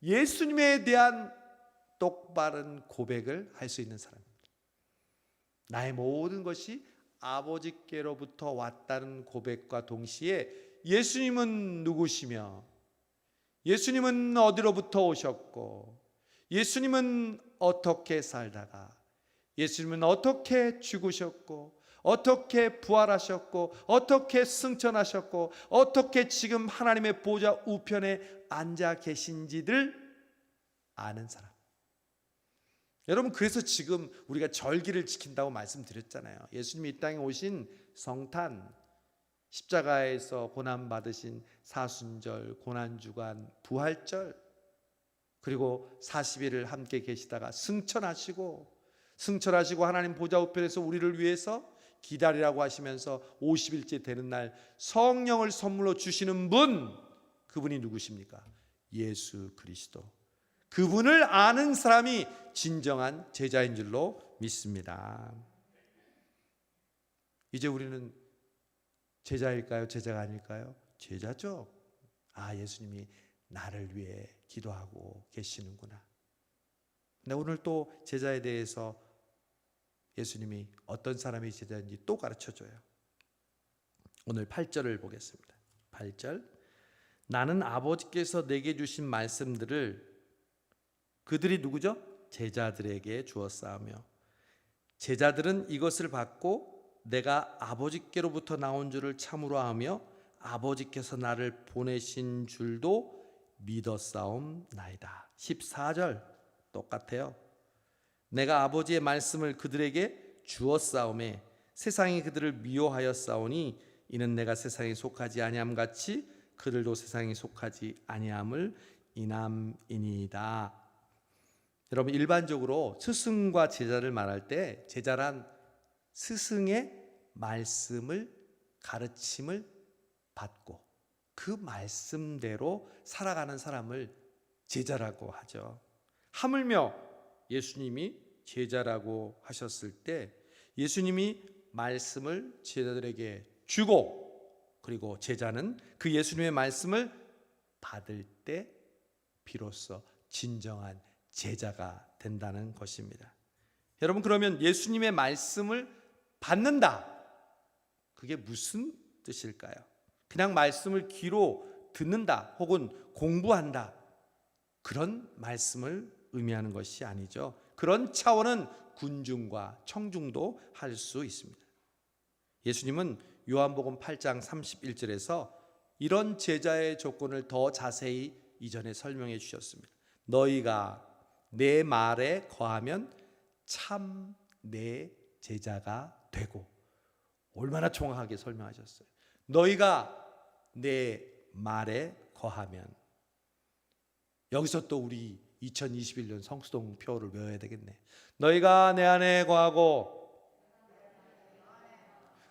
예수님에 대한 똑바른 고백을 할 수 있는 사람입니다. 나의 모든 것이 아버지께로부터 왔다는 고백과 동시에 예수님은 누구시며 예수님은 어디로부터 오셨고 예수님은 어떻게 살다가 예수님은 어떻게 죽으셨고 어떻게 부활하셨고 어떻게 승천하셨고 어떻게 지금 하나님의 보좌 우편에 앉아 계신지를 아는 사람. 여러분, 그래서 지금 우리가 절기를 지킨다고 말씀드렸잖아요. 예수님이 이 땅에 오신 성탄, 십자가에서 고난받으신 사순절, 고난주간, 부활절, 그리고 40일을 함께 계시다가 승천하시고 하나님 보좌 우편에서 우리를 위해서 기다리라고 하시면서 50일째 되는 날 성령을 선물로 주시는 분, 그분이 누구십니까? 예수 그리스도. 그분을 아는 사람이 진정한 제자인 줄로 믿습니다. 이제 우리는 제자일까요? 제자가 아닐까요? 제자죠. 아, 예수님이 나를 위해 기도하고 계시는구나. 근데 오늘 또 제자에 대해서 예수님이 어떤 사람이 제자인지 또 가르쳐줘요. 오늘 8절을 보겠습니다. 8절. 나는 아버지께서 내게 주신 말씀들을 그들이 누구죠? 제자들에게 주었사오며 제자들은 이것을 받고 내가 아버지께로부터 나온 줄을 참으로 하며 아버지께서 나를 보내신 줄도 믿었사옵나이다. 14절 똑같아요. 내가 아버지의 말씀을 그들에게 주었사오매 세상이 그들을 미워하였사오니 이는 내가 세상에 속하지 아니함 같이 그들도 세상에 속하지 아니함을 인함이니이다. 여러분, 일반적으로 스승과 제자를 말할 때 제자란 스승의 말씀을 가르침을 받고 그 말씀대로 살아가는 사람을 제자라고 하죠. 하물며 예수님이 제자라고 하셨을 때 예수님이 말씀을 제자들에게 주고 그리고 제자는 그 예수님의 말씀을 받을 때 비로소 진정한 제자가 된다는 것입니다. 여러분, 그러면 예수님의 말씀을 받는다. 그게 무슨 뜻일까요? 그냥 말씀을 귀로 듣는다 혹은 공부한다. 그런 말씀을 의미하는 것이 아니죠. 그런 차원은 군중과 청중도 할 수 있습니다. 예수님은 요한복음 8장 31절에서 이런 제자의 조건을 더 자세히 이전에 설명해 주셨습니다. 너희가 내 말에 거하면 참 내 제자가 되고. 얼마나 정확하게 설명하셨어요. 너희가 내 말에 거하면. 여기서 또 우리 2021년 성수동표를 외워야 되겠네. 너희가 내 안에 거하고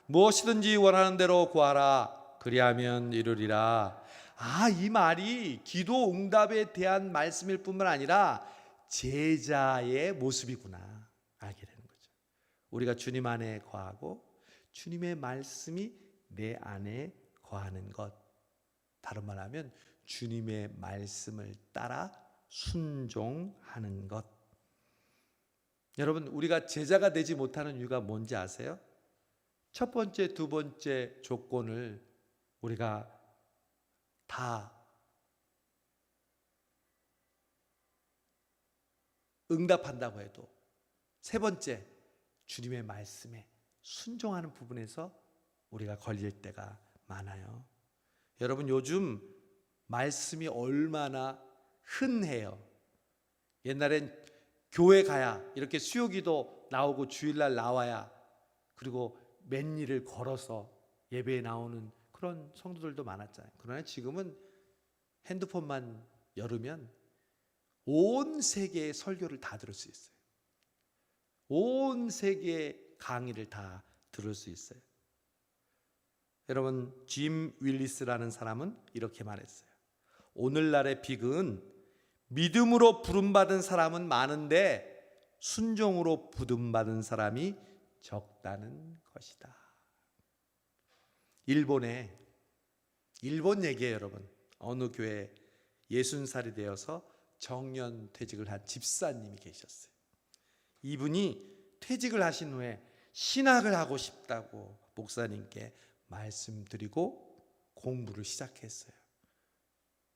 무엇이든지 원하는 대로 구하라. 그리하면 이루리라. 아, 이 말이 기도 응답에 대한 말씀일 뿐만 아니라 제자의 모습이구나 알게 되는 거죠. 우리가 주님 안에 거하고 주님의 말씀이 내 안에 거하는 것. 다른 말하면 주님의 말씀을 따라 순종하는 것. 여러분, 우리가 제자가 되지 못하는 이유가 뭔지 아세요? 첫 번째, 두 번째 조건을 우리가 다 응답한다고 해도 세 번째, 주님의 말씀에 순종하는 부분에서 우리가 걸릴 때가 많아요. 여러분, 요즘 말씀이 얼마나 흔해요. 옛날엔 교회 가야 이렇게 수요기도 나오고 주일날 나와야 그리고 맨일을 걸어서 예배에 나오는 그런 성도들도 많았잖아요. 그러나 지금은 핸드폰만 열으면 온 세계의 설교를 다 들을 수 있어요. 온 세계의 강의를 다 들을 수 있어요. 여러분, 짐 윌리스라는 사람은 이렇게 말했어요. 오늘날의 비극은 믿음으로 부름받은 사람은 많은데 순종으로 부름받은 사람이 적다는 것이다. 일본 얘기예요, 여러분. 어느 교회 60살이 되어서 정년퇴직을 한 집사님이 계셨어요. 이분이 퇴직을 하신 후에 신학을 하고 싶다고 목사님께 말씀드리고 공부를 시작했어요.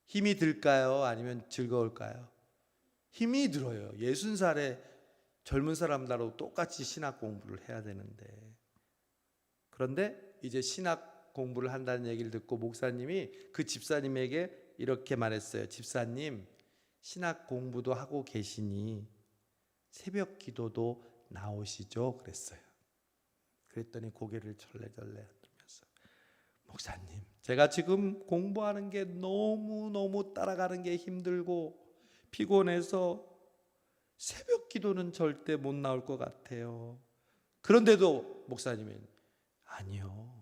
힘이 들까요? 아니면 즐거울까요? 힘이 들어요. 60살에 젊은 사람들하고 똑같이 신학 공부를 해야 되는데. 그런데 이제 신학 공부를 한다는 얘기를 듣고 목사님이 그 집사님에게 이렇게 말했어요. 집사님, 신학 공부도 하고 계시니 새벽 기도도 나오시죠? 그랬어요. 그랬더니 고개를 절레절레 흔들면서 목사님, 제가 지금 공부하는 게 너무너무 따라가는 게 힘들고 피곤해서 새벽 기도는 절대 못 나올 것 같아요. 그런데도 목사님은 아니요,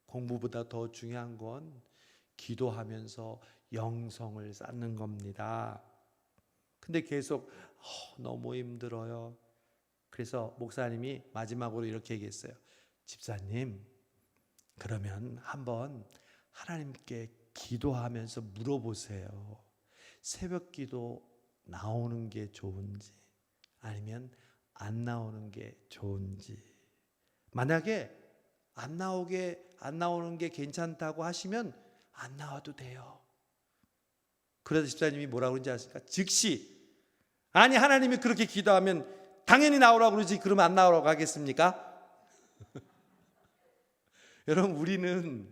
공부보다 더 중요한 건 기도하면서 영성을 쌓는 겁니다. 근데 계속 너무 힘들어요. 그래서 목사님이 마지막으로 이렇게 얘기했어요. 집사님, 그러면 한번 하나님께 기도하면서 물어보세요. 새벽 기도 나오는 게 좋은지 아니면 안 나오는 게 좋은지. 만약에 안 나오는 게 괜찮다고 하시면 안 나와도 돼요. 그래서 집사님이 뭐라고 그러는지 아십니까? 즉시 아니 하나님이 그렇게 기도하면 당연히 나오라고 그러지 그러면 안 나오라고 하겠습니까? 여러분, 우리는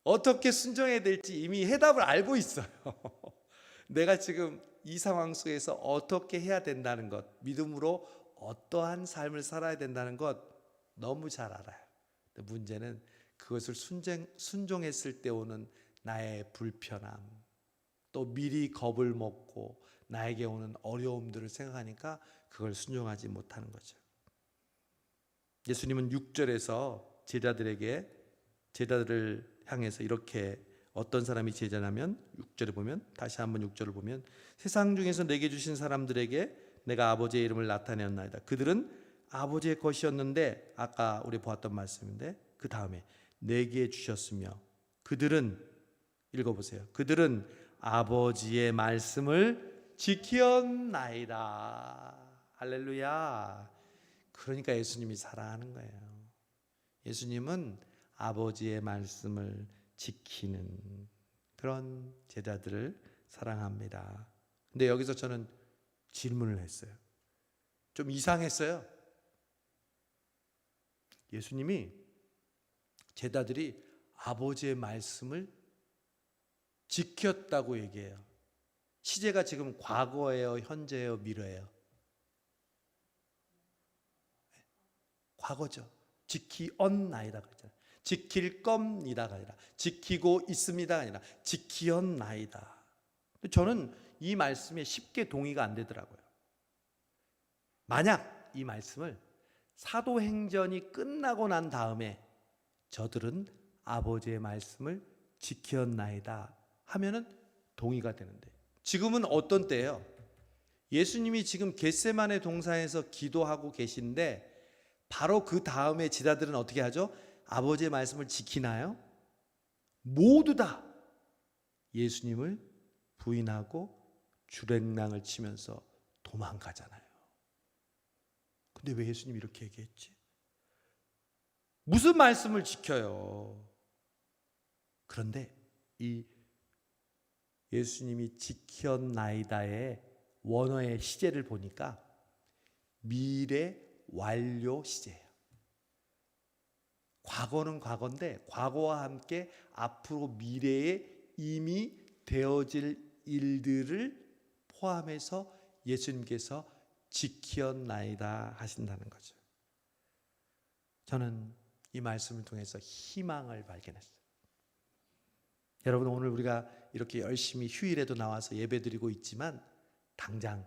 어떻게 순종해야 될지 이미 해답을 알고 있어요. 내가 지금 이 상황 속에서 어떻게 해야 된다는 것, 믿음으로 어떠한 삶을 살아야 된다는 것 너무 잘 알아요. 근데 문제는 그것을 순종했을 때 오는 나의 불편함, 또 미리 겁을 먹고 나에게 오는 어려움들을 생각하니까 그걸 순종하지 못하는 거죠. 예수님은 6절에서 제자들을 향해서 이렇게, 어떤 사람이 제자냐면 6절에 보면, 다시 한번 6절을 보면, 세상 중에서 내게 주신 사람들에게 내가 아버지의 이름을 나타내었나이다. 그들은 아버지의 것이었는데, 아까 우리 보았던 말씀인데, 그 다음에 내게 주셨으며 그들은, 읽어보세요. 그들은 아버지의 말씀을 지키었나이다. 할렐루야. 그러니까 예수님이 사랑하는 거예요. 예수님은 아버지의 말씀을 지키는 그런 제자들을 사랑합니다. 근데 여기서 저는 질문을 했어요. 좀 이상했어요. 예수님이 제자들이 아버지의 말씀을 지켰다고 얘기해요. 시제가 지금 과거예요, 현재예요, 미래예요? 과거죠. 지키었나이다 그랬잖아요. 지킬 겁니다가 아니라 지키고 있습니다가 아니라 지키었나이다. 저는 이 말씀에 쉽게 동의가 안 되더라고요. 만약 이 말씀을 사도행전이 끝나고 난 다음에 저들은 아버지의 말씀을 지켰나이다 하면은 동의가 되는데, 지금은 어떤 때예요? 예수님이 지금 겟세마네 동산에서 기도하고 계신데 바로 그 다음에 제자들은 어떻게 하죠? 아버지의 말씀을 지키나요? 모두 다 예수님을 부인하고 주랭랑을 치면서 도망가잖아요. 근데 왜 예수님이 이렇게 얘기했지? 무슨 말씀을 지켜요? 그런데 이 예수님이 지켰나이다의 원어의 시제를 보니까 미래 완료 시제예요. 과거는 과거인데 과거와 함께 앞으로 미래에 이미 되어질 일들을 포함해서 예수님께서 지켰나이다 하신다는 거죠. 저는 이 말씀을 통해서 희망을 발견했어요. 여러분, 오늘 우리가 이렇게 열심히 휴일에도 나와서 예배드리고 있지만 당장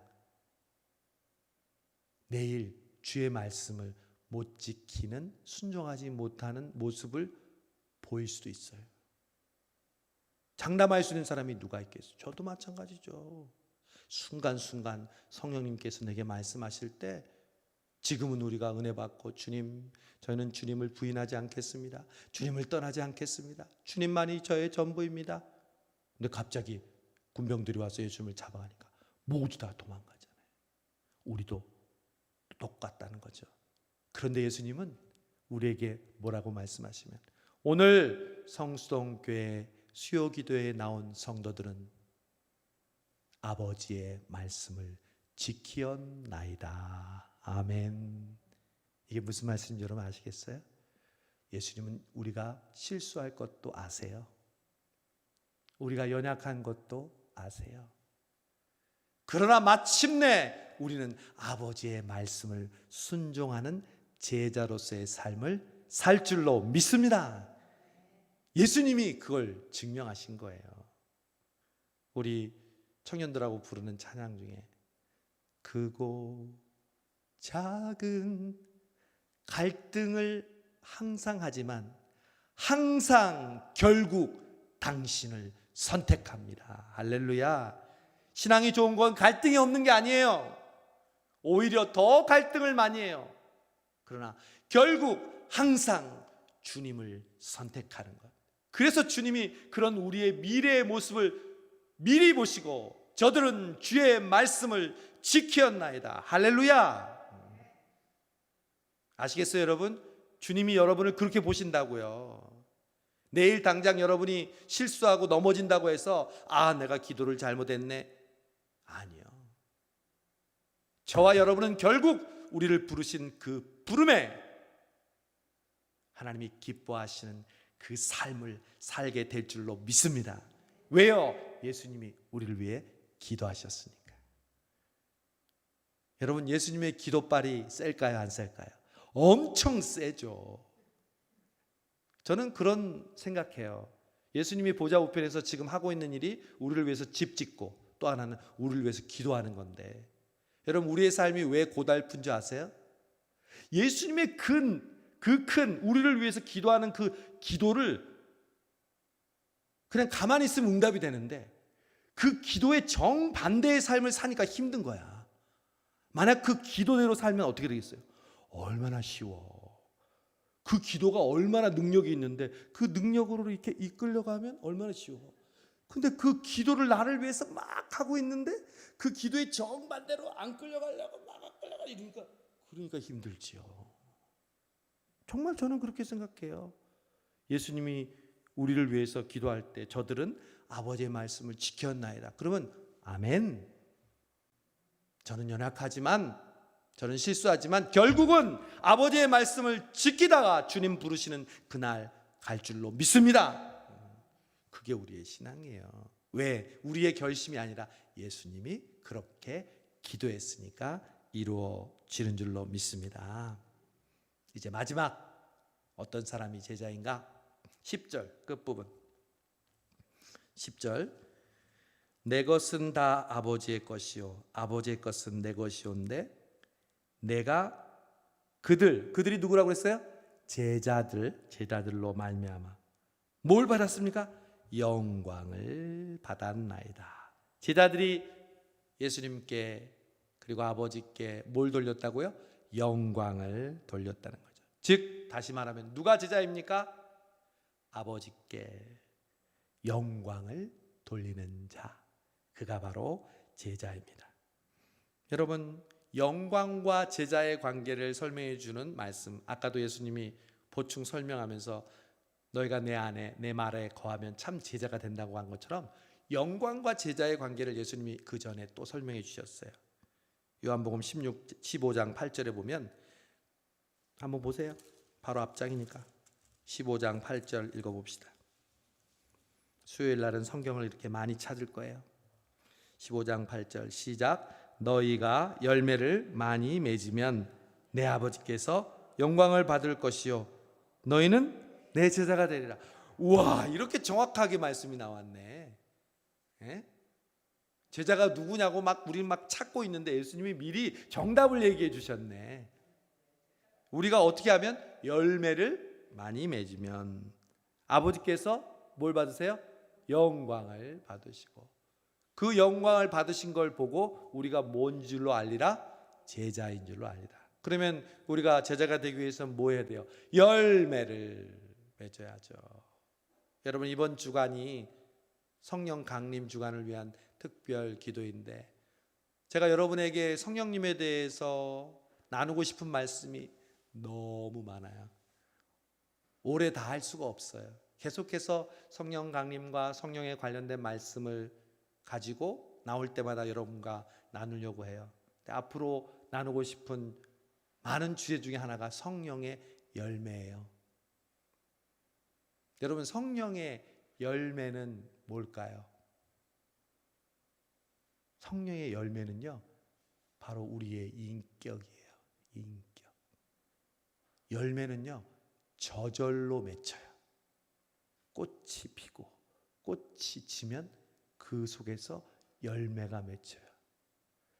내일 주의 말씀을 못 지키는, 순종하지 못하는 모습을 보일 수도 있어요. 장담할 수 있는 사람이 누가 있겠어요? 저도 마찬가지죠. 순간순간 성령님께서 내게 말씀하실 때 지금은 우리가 은혜 받고 주님, 저희는 주님을 부인하지 않겠습니다. 주님을 떠나지 않겠습니다. 주님만이 저의 전부입니다. 근데 갑자기 군병들이 와서 예수님을 잡아가니까 모두 다 도망가잖아요. 우리도 똑같다는 거죠. 그런데 예수님은 우리에게 뭐라고 말씀하시면, 오늘 성수동교회 수요기도에 나온 성도들은 아버지의 말씀을 지키었나이다. 아멘. 이게 무슨 말씀인지 여러분 아시겠어요? 예수님은 우리가 실수할 것도 아세요. 우리가 연약한 것도 아세요. 그러나 마침내 우리는 아버지의 말씀을 순종하는 제자로서의 삶을 살 줄로 믿습니다. 예수님이 그걸 증명하신 거예요. 우리 청년들하고 부르는 찬양 중에 크고 작은 갈등을 항상 하지만 항상 결국 당신을 선택합니다. 할렐루야. 신앙이 좋은 건 갈등이 없는 게 아니에요. 오히려 더 갈등을 많이 해요. 그러나 결국 항상 주님을 선택하는 것. 그래서 주님이 그런 우리의 미래의 모습을 미리 보시고 저들은 주의 말씀을 지켰나이다. 할렐루야. 아시겠어요, 여러분? 주님이 여러분을 그렇게 보신다고요. 내일 당장 여러분이 실수하고 넘어진다고 해서 내가 기도를 잘못했네. 아니요. 저와 여러분은 결국 우리를 부르신 그 부름에 하나님이 기뻐하시는 그 삶을 살게 될 줄로 믿습니다. 왜요? 예수님이 우리를 위해 기도하셨으니까. 여러분, 예수님의 기도발이 셀까요, 안 셀까요? 엄청 세죠. 저는 그런 생각해요. 예수님이 보좌 우편에서 지금 하고 있는 일이 우리를 위해서 집 짓고 또 하나는 우리를 위해서 기도하는 건데, 여러분, 우리의 삶이 왜 고달픈 줄 아세요? 예수님의 그 큰 우리를 위해서 기도하는 그 기도를 그냥 가만히 있으면 응답이 되는데, 그 기도의 정반대의 삶을 사니까 힘든 거야. 만약 그 기도대로 살면 어떻게 되겠어요? 얼마나 쉬워. 그 기도가 얼마나 능력이 있는데 그 능력으로 이렇게 이끌려가면 얼마나 쉬워. 근데 그 기도를 나를 위해서 막 하고 있는데 그 기도의 정반대로 안 끌려가려고 막 끌려가 그러니까 힘들지요. 정말 저는 그렇게 생각해요. 예수님이 우리를 위해서 기도할 때 저들은 아버지의 말씀을 지켰나이다. 그러면 아멘. 저는 연약하지만, 저는 실수하지만 결국은 아버지의 말씀을 지키다가 주님 부르시는 그날 갈 줄로 믿습니다. 그게 우리의 신앙이에요. 왜? 우리의 결심이 아니라 예수님이 그렇게 기도했으니까 이루어지는 줄로 믿습니다. 이제 마지막, 어떤 사람이 제자인가? 10절 끝부분. 10절. 내 것은 다 아버지의 것이요 아버지의 것은 내 것이온데 내가 그들이 누구라고 그랬어요? 제자들로 말미암아 뭘 받았습니까? 영광을 받았나이다. 제자들이 예수님께 그리고 아버지께 뭘 돌렸다고요? 영광을 돌렸다는 거죠. 즉 다시 말하면 누가 제자입니까? 아버지께 영광을 돌리는 자, 그가 바로 제자입니다. 여러분, 영광과 제자의 관계를 설명해 주는 말씀, 아까도 예수님이 보충 설명하면서 너희가 내 안에 내 말에 거하면 참 제자가 된다고 한 것처럼 영광과 제자의 관계를 예수님이 그 전에 또 설명해 주셨어요. 요한복음 15장 8절에 보면, 한번 보세요. 바로 앞장이니까 15장 8절 읽어봅시다. 수요일 날은 성경을 이렇게 많이 찾을 거예요. 15장 8절 시작. 너희가 열매를 많이 맺으면 내 아버지께서 영광을 받을 것이요 너희는 내 제자가 되리라. 우와, 이렇게 정확하게 말씀이 나왔네. 예? 제자가 누구냐고 우리 찾고 있는데 예수님이 미리 정답을 얘기해 주셨네. 우리가 어떻게 하면 열매를 많이 맺으면 아버지께서 뭘 받으세요? 영광을 받으시고, 그 영광을 받으신 걸 보고 우리가 뭔 줄로 알리라? 제자인 줄로 알리라. 그러면 우리가 제자가 되기 위해서는 뭐 해야 돼요? 열매를 맺어야죠. 여러분, 이번 주간이 성령 강림 주간을 위한 특별 기도인데, 제가 여러분에게 성령님에 대해서 나누고 싶은 말씀이 너무 많아요. 오래 다 할 수가 없어요. 계속해서 성령 강림과 성령에 관련된 말씀을 가지고 나올 때마다 여러분과 나누려고 해요. 앞으로 나누고 싶은 많은 주제 중에 하나가 성령의 열매예요. 여러분, 성령의 열매는 뭘까요? 성령의 열매는요, 바로 우리의 인격이에요. 인격. 열매는요, 저절로 맺혀요. 꽃이 피고 꽃이 지면 그 속에서 열매가 맺혀요.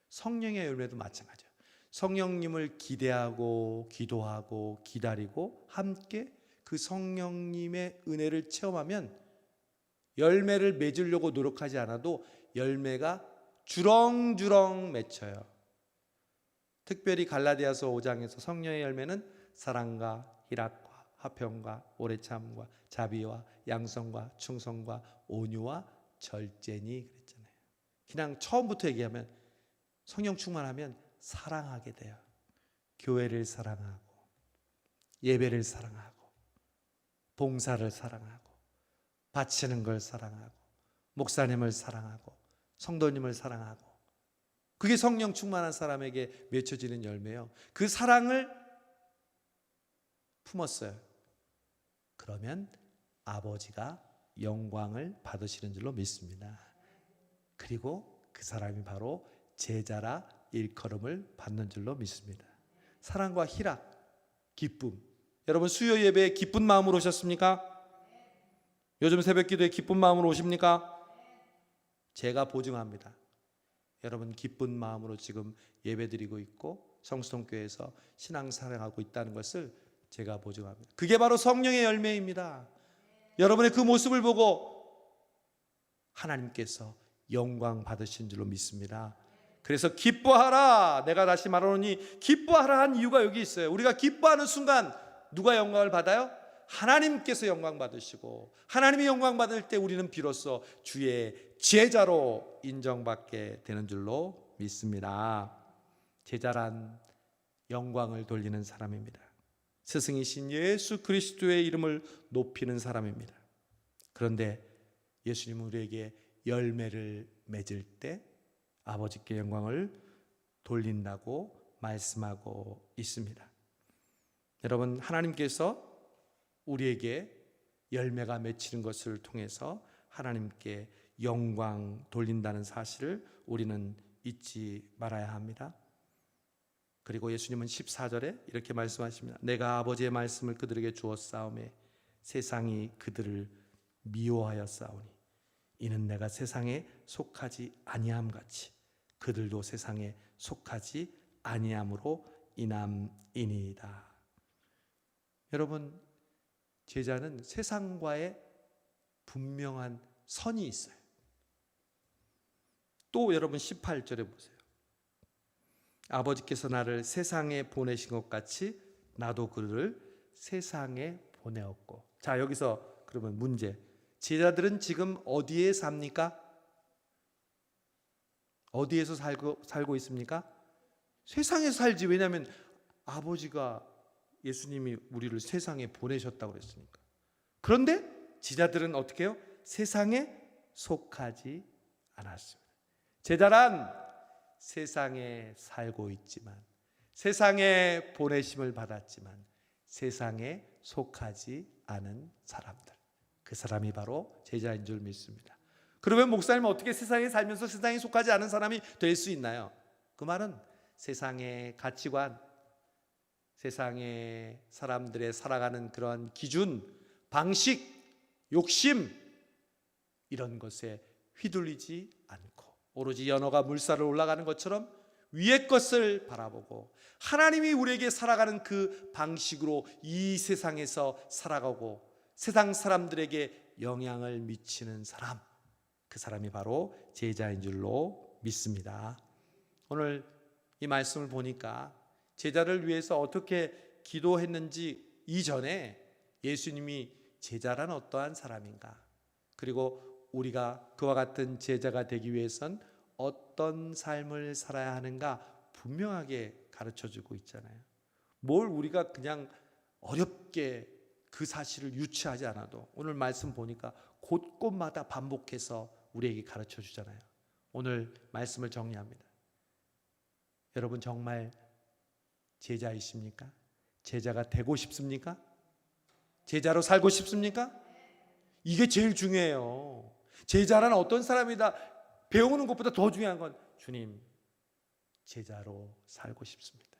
성령의 열매도 마찬가지예요. 성령님을 기대하고 기도하고 기다리고 함께 그 성령님의 은혜를 체험하면 열매를 맺으려고 노력하지 않아도 열매가 주렁주렁 맺혀요. 특별히 갈라디아서 5장에서 성령의 열매는 사랑과 희락과 화평과 오래참과 자비와 양성과 충성과 온유와 절제니 그랬잖아요. 그냥 처음부터 얘기하면 성령 충만하면 사랑하게 돼요. 교회를 사랑하고 예배를 사랑하고 봉사를 사랑하고 바치는 걸 사랑하고 목사님을 사랑하고 성도님을 사랑하고, 그게 성령 충만한 사람에게 맺혀지는 열매요. 그 사랑을 품었어요. 그러면 아버지가 영광을 받으시는 줄로 믿습니다. 그리고 그 사람이 바로 제자라 일컬음을 받는 줄로 믿습니다. 사랑과 희락, 기쁨. 여러분 수요 예배에 기쁜 마음으로 오셨습니까? 요즘 새벽 기도에 기쁜 마음으로 오십니까? 제가 보증합니다. 여러분 기쁜 마음으로 지금 예배드리고 있고 성수동교회에서 신앙사랑하고 있다는 것을 제가 보증합니다. 그게 바로 성령의 열매입니다. 여러분의 그 모습을 보고 하나님께서 영광 받으신 줄로 믿습니다. 그래서 기뻐하라, 내가 다시 말하노니 기뻐하라 한 이유가 여기 있어요. 우리가 기뻐하는 순간 누가 영광을 받아요? 하나님께서 영광 받으시고, 하나님이 영광 받을 때 우리는 비로소 주의 제자로 인정받게 되는 줄로 믿습니다. 제자란 영광을 돌리는 사람입니다. 스승이신 예수 그리스도의 이름을 높이는 사람입니다. 그런데 예수님은 우리에게 열매를 맺을 때 아버지께 영광을 돌린다고 말씀하고 있습니다. 여러분, 하나님께서 우리에게 열매가 맺히는 것을 통해서 하나님께 영광 돌린다는 사실을 우리는 잊지 말아야 합니다. 그리고 예수님은 14절에 이렇게 말씀하십니다. 내가 아버지의 말씀을 그들에게 주었사오매 세상이 그들을 미워하였사오니 이는 내가 세상에 속하지 아니함 같이 그들도 세상에 속하지 아니함으로 인함이니이다. 여러분, 제자는 세상과의 분명한 선이 있어요. 또 여러분 18절에 보세요. 아버지께서 나를 세상에 보내신 것 같이 나도 그를 세상에 보내었고. 자, 여기서 그러면 문제. 제자들은 지금 어디에 삽니까? 어디에서 살고 있습니까? 세상에서 살지. 왜냐하면 아버지가, 예수님이 우리를 세상에 보내셨다고 그랬으니까. 그런데 제자들은 어떻게 해요? 세상에 속하지 않았습니다. 제자란 세상에 살고 있지만, 세상에 보내심을 받았지만 세상에 속하지 않은 사람들, 그 사람이 바로 제자인 줄 믿습니다. 그러면 목사님은 어떻게 세상에 살면서 세상에 속하지 않은 사람이 될 수 있나요? 그 말은 세상의 가치관, 세상의 사람들의 살아가는 그런 기준, 방식, 욕심, 이런 것에 휘둘리지 않고 오로지 연어가 물살을 올라가는 것처럼 위의 것을 바라보고 하나님이 우리에게 살아가는 그 방식으로 이 세상에서 살아가고 세상 사람들에게 영향을 미치는 사람, 그 사람이 바로 제자인 줄로 믿습니다. 오늘 이 말씀을 보니까 제자를 위해서 어떻게 기도했는지 이전에 예수님이 제자란 어떠한 사람인가, 그리고 우리가 그와 같은 제자가 되기 위해선 어떤 삶을 살아야 하는가 분명하게 가르쳐주고 있잖아요. 뭘 우리가 그냥 어렵게 그 사실을 유치하지 않아도 오늘 말씀 보니까 곳곳마다 반복해서 우리에게 가르쳐 주잖아요. 오늘 말씀을 정리합니다. 여러분 정말 제자이십니까? 제자가 되고 싶습니까? 제자로 살고 싶습니까? 이게 제일 중요해요. 제자란 어떤 사람이다 배우는 것보다 더 중요한 건 주님, 제자로 살고 싶습니다.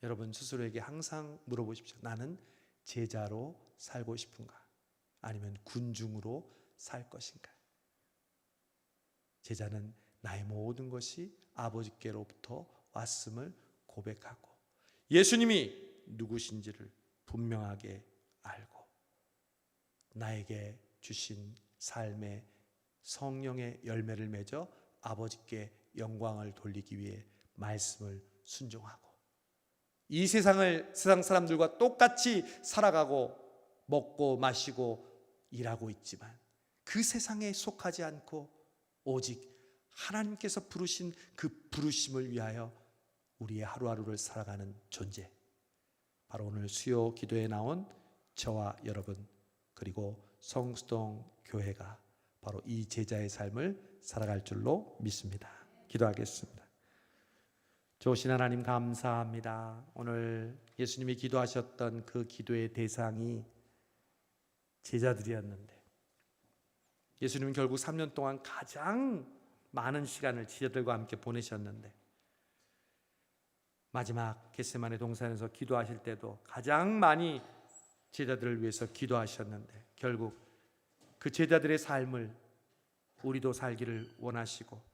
여러분 스스로에게 항상 물어보십시오. 나는 제자로 살고 싶은가? 아니면 군중으로 살 것인가? 제자는 나의 모든 것이 아버지께로부터 왔음을 고백하고 예수님이 누구신지를 분명하게 알고 나에게 주신 삶의 성령의 열매를 맺어 아버지께 영광을 돌리기 위해 말씀을 순종하고, 이 세상 사람들과 똑같이 살아가고 먹고 마시고 일하고 있지만 그 세상에 속하지 않고 오직 하나님께서 부르신 그 부르심을 위하여 우리의 하루하루를 살아가는 존재, 바로 오늘 수요 기도에 나온 저와 여러분, 그리고 성수동 교회가 바로 이 제자의 삶을 살아갈 줄로 믿습니다. 기도하겠습니다. 좋으신 하나님, 감사합니다. 오늘 예수님이 기도하셨던 그 기도의 대상이 제자들이었는데, 예수님은 결국 3년 동안 가장 많은 시간을 제자들과 함께 보내셨는데, 마지막 겟세마네 동산에서 기도하실 때도 가장 많이 제자들을 위해서 기도하셨는데, 결국 그 제자들의 삶을 우리도 살기를 원하시고,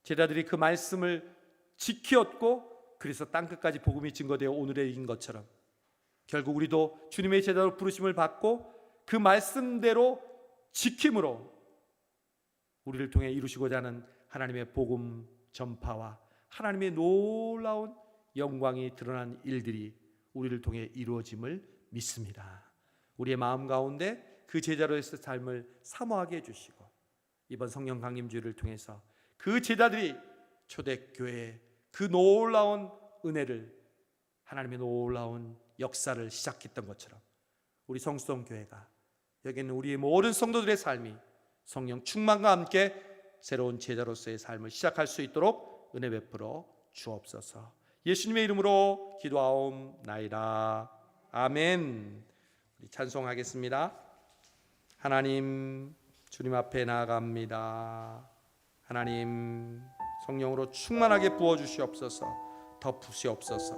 제자들이 그 말씀을 지켰고 그래서 땅끝까지 복음이 증거되어 오늘에 이긴 것처럼, 결국 우리도 주님의 제자로 부르심을 받고 그 말씀대로 지킴으로 우리를 통해 이루시고자 하는 하나님의 복음 전파와 하나님의 놀라운 영광이 드러난 일들이 우리를 통해 이루어짐을 믿습니다. 우리의 마음 가운데 그 제자로의 삶을 사모하게 해주시고, 이번 성령 강림주의를 통해서 그 제자들이 초대교회의 그 놀라운 은혜를, 하나님의 놀라운 역사를 시작했던 것처럼 우리 성수동 교회가, 여기는 우리의 모든 성도들의 삶이 성령 충만과 함께 새로운 제자로서의 삶을 시작할 수 있도록 은혜 베풀어 주옵소서. 예수님의 이름으로 기도하옵나이다. 아멘. 우리 찬송하겠습니다. 하나님, 주님 앞에 나아갑니다. 하나님, 성령으로 충만하게 부어주시옵소서. 덮으시옵소서.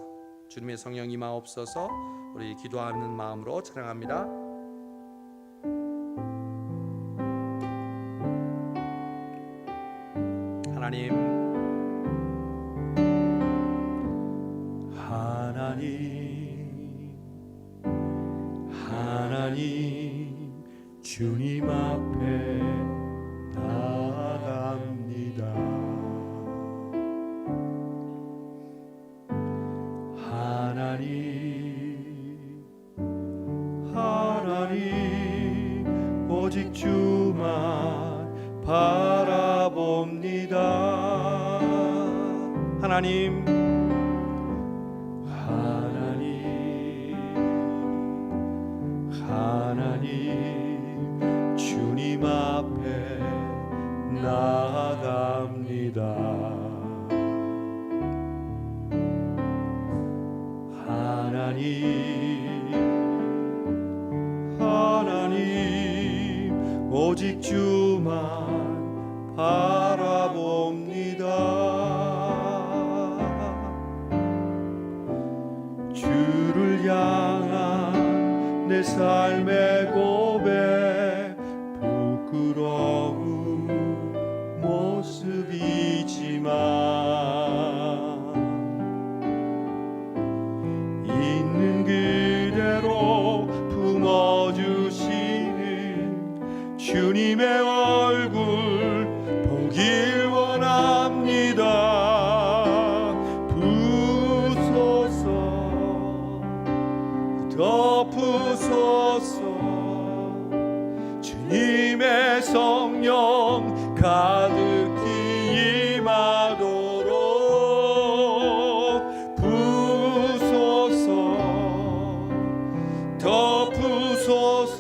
주님의 성령 임하옵소서. 우리 기도하는 마음으로 찬양합니다. 하나님, 하나님, 주님 앞에 나아갑니다. 하나님, 오직 주만 바라봅니다. 하나님, 주님 앞에 나아갑니다. 하나님, 오직 주만 바라봅니다. 주를 향한 내 삶의 고백, 부끄러운 모습이지만 있는 그대로 품어주시는 주님의 얼굴 보길 원합니다. 부소서, 덮으소서. 주님의 성령 가득히 임하도록 부소서, 덮으소서.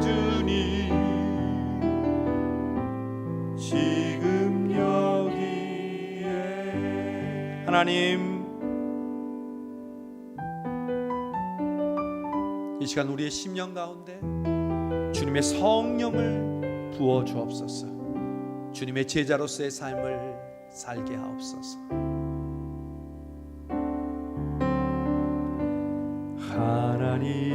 주님, 지금 여기에. 하나님, 이 시간 우리의 심령 가운데 주님의 성령을 부어 주옵소서. 주님의 제자로서의 삶을 살게 하옵소서. 하나님,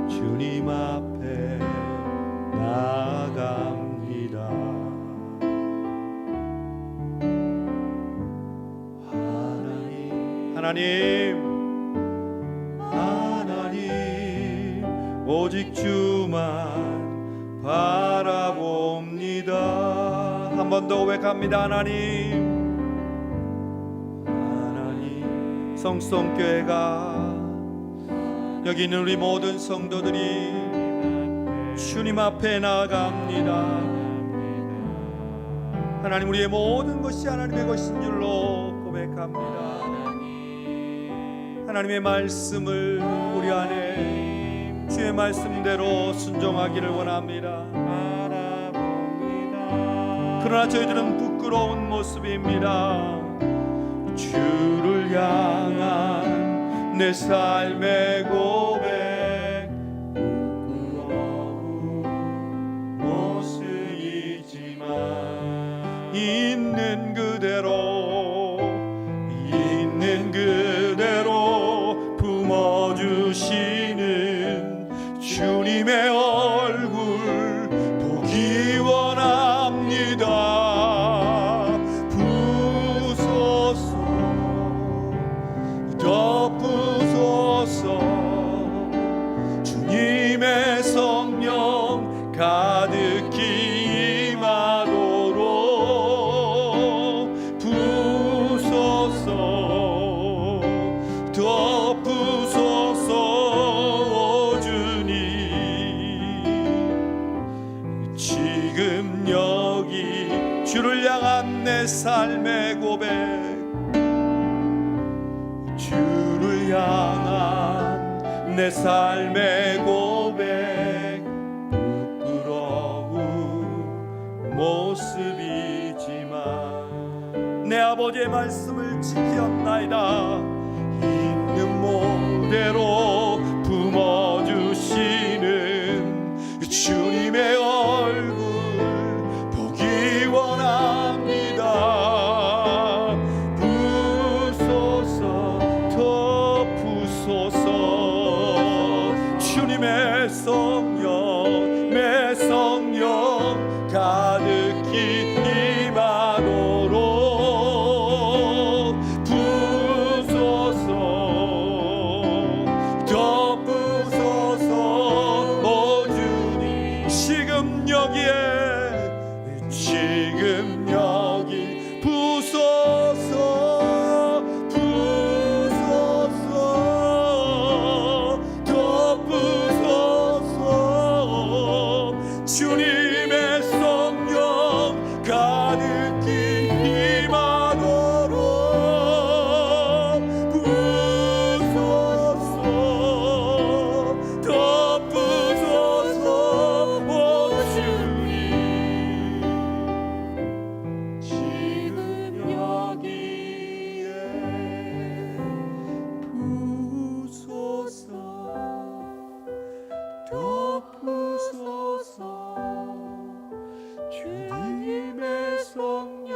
주님 앞에 나아갑니다. 하나님, 오직 주만 바라봅니다. 한 번 더 고백합니다. 하나님, 성수동교회가 여기 있는 우리 모든 성도들이 주님 앞에 나아갑니다. 하나님, 우리의 모든 것이 하나님의 것인 줄로 고백합니다. 하나님의 말씀을 우리 안에 주의 말씀대로 순종하기를 원합니다. 그러나 저희들은 부끄러운 모습입니다. 주를 향한 내 삶의 고백, 부끄러운 모습이지만 있는 그대로 품어주시는 주님의 얼굴 보기 원합니다. 부소서, 덮으소서, 주님의 성령 가득히 임하도록 부소서, 덮으소서. 오 주님, 지금 여기 주를 향한 내 삶의 고백, 주를 향한 내 삶의 고백, 부끄러운 모습이지만 내 아버지의 말씀을 지켰나이다. 있는 몸대로 품어주시는 주님의 얼굴 보기 원합니다. 부소서, 덮으소서, 주님의 성령, 내 성령 가득히 임하도록 부소서, 덮으소서. 오 주님, 지금 여기에, 지금 여기 부소서, 부소서, 덮으소서, 주님의 성령 가득히 임하도록 부소서, 덮으소서. 오 주님, 지금 여기에 부소서, 덮으소서, 주님의 성령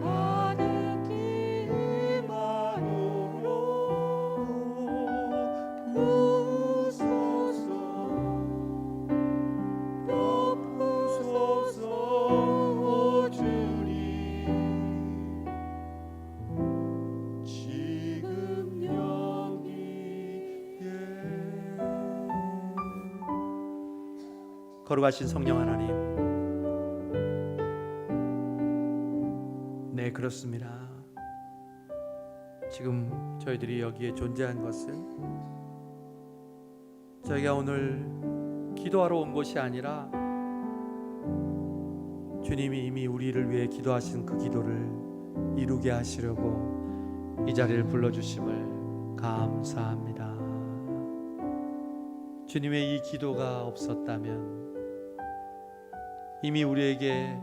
가득히 임하도록 부소서, 덮으소서. 오 주님, 지금 여기에. 거룩하신 성령 하나님, 네, 그렇습니다. 지금 저희들이 여기에 존재한 것은 저희가 오늘 기도하러 온 것이 아니라 주님이 이미 우리를 위해 기도하신 그 기도를 이루게 하시려고 이 자리를 불러주심을 감사합니다. 주님의 이 기도가 없었다면, 이미 우리에게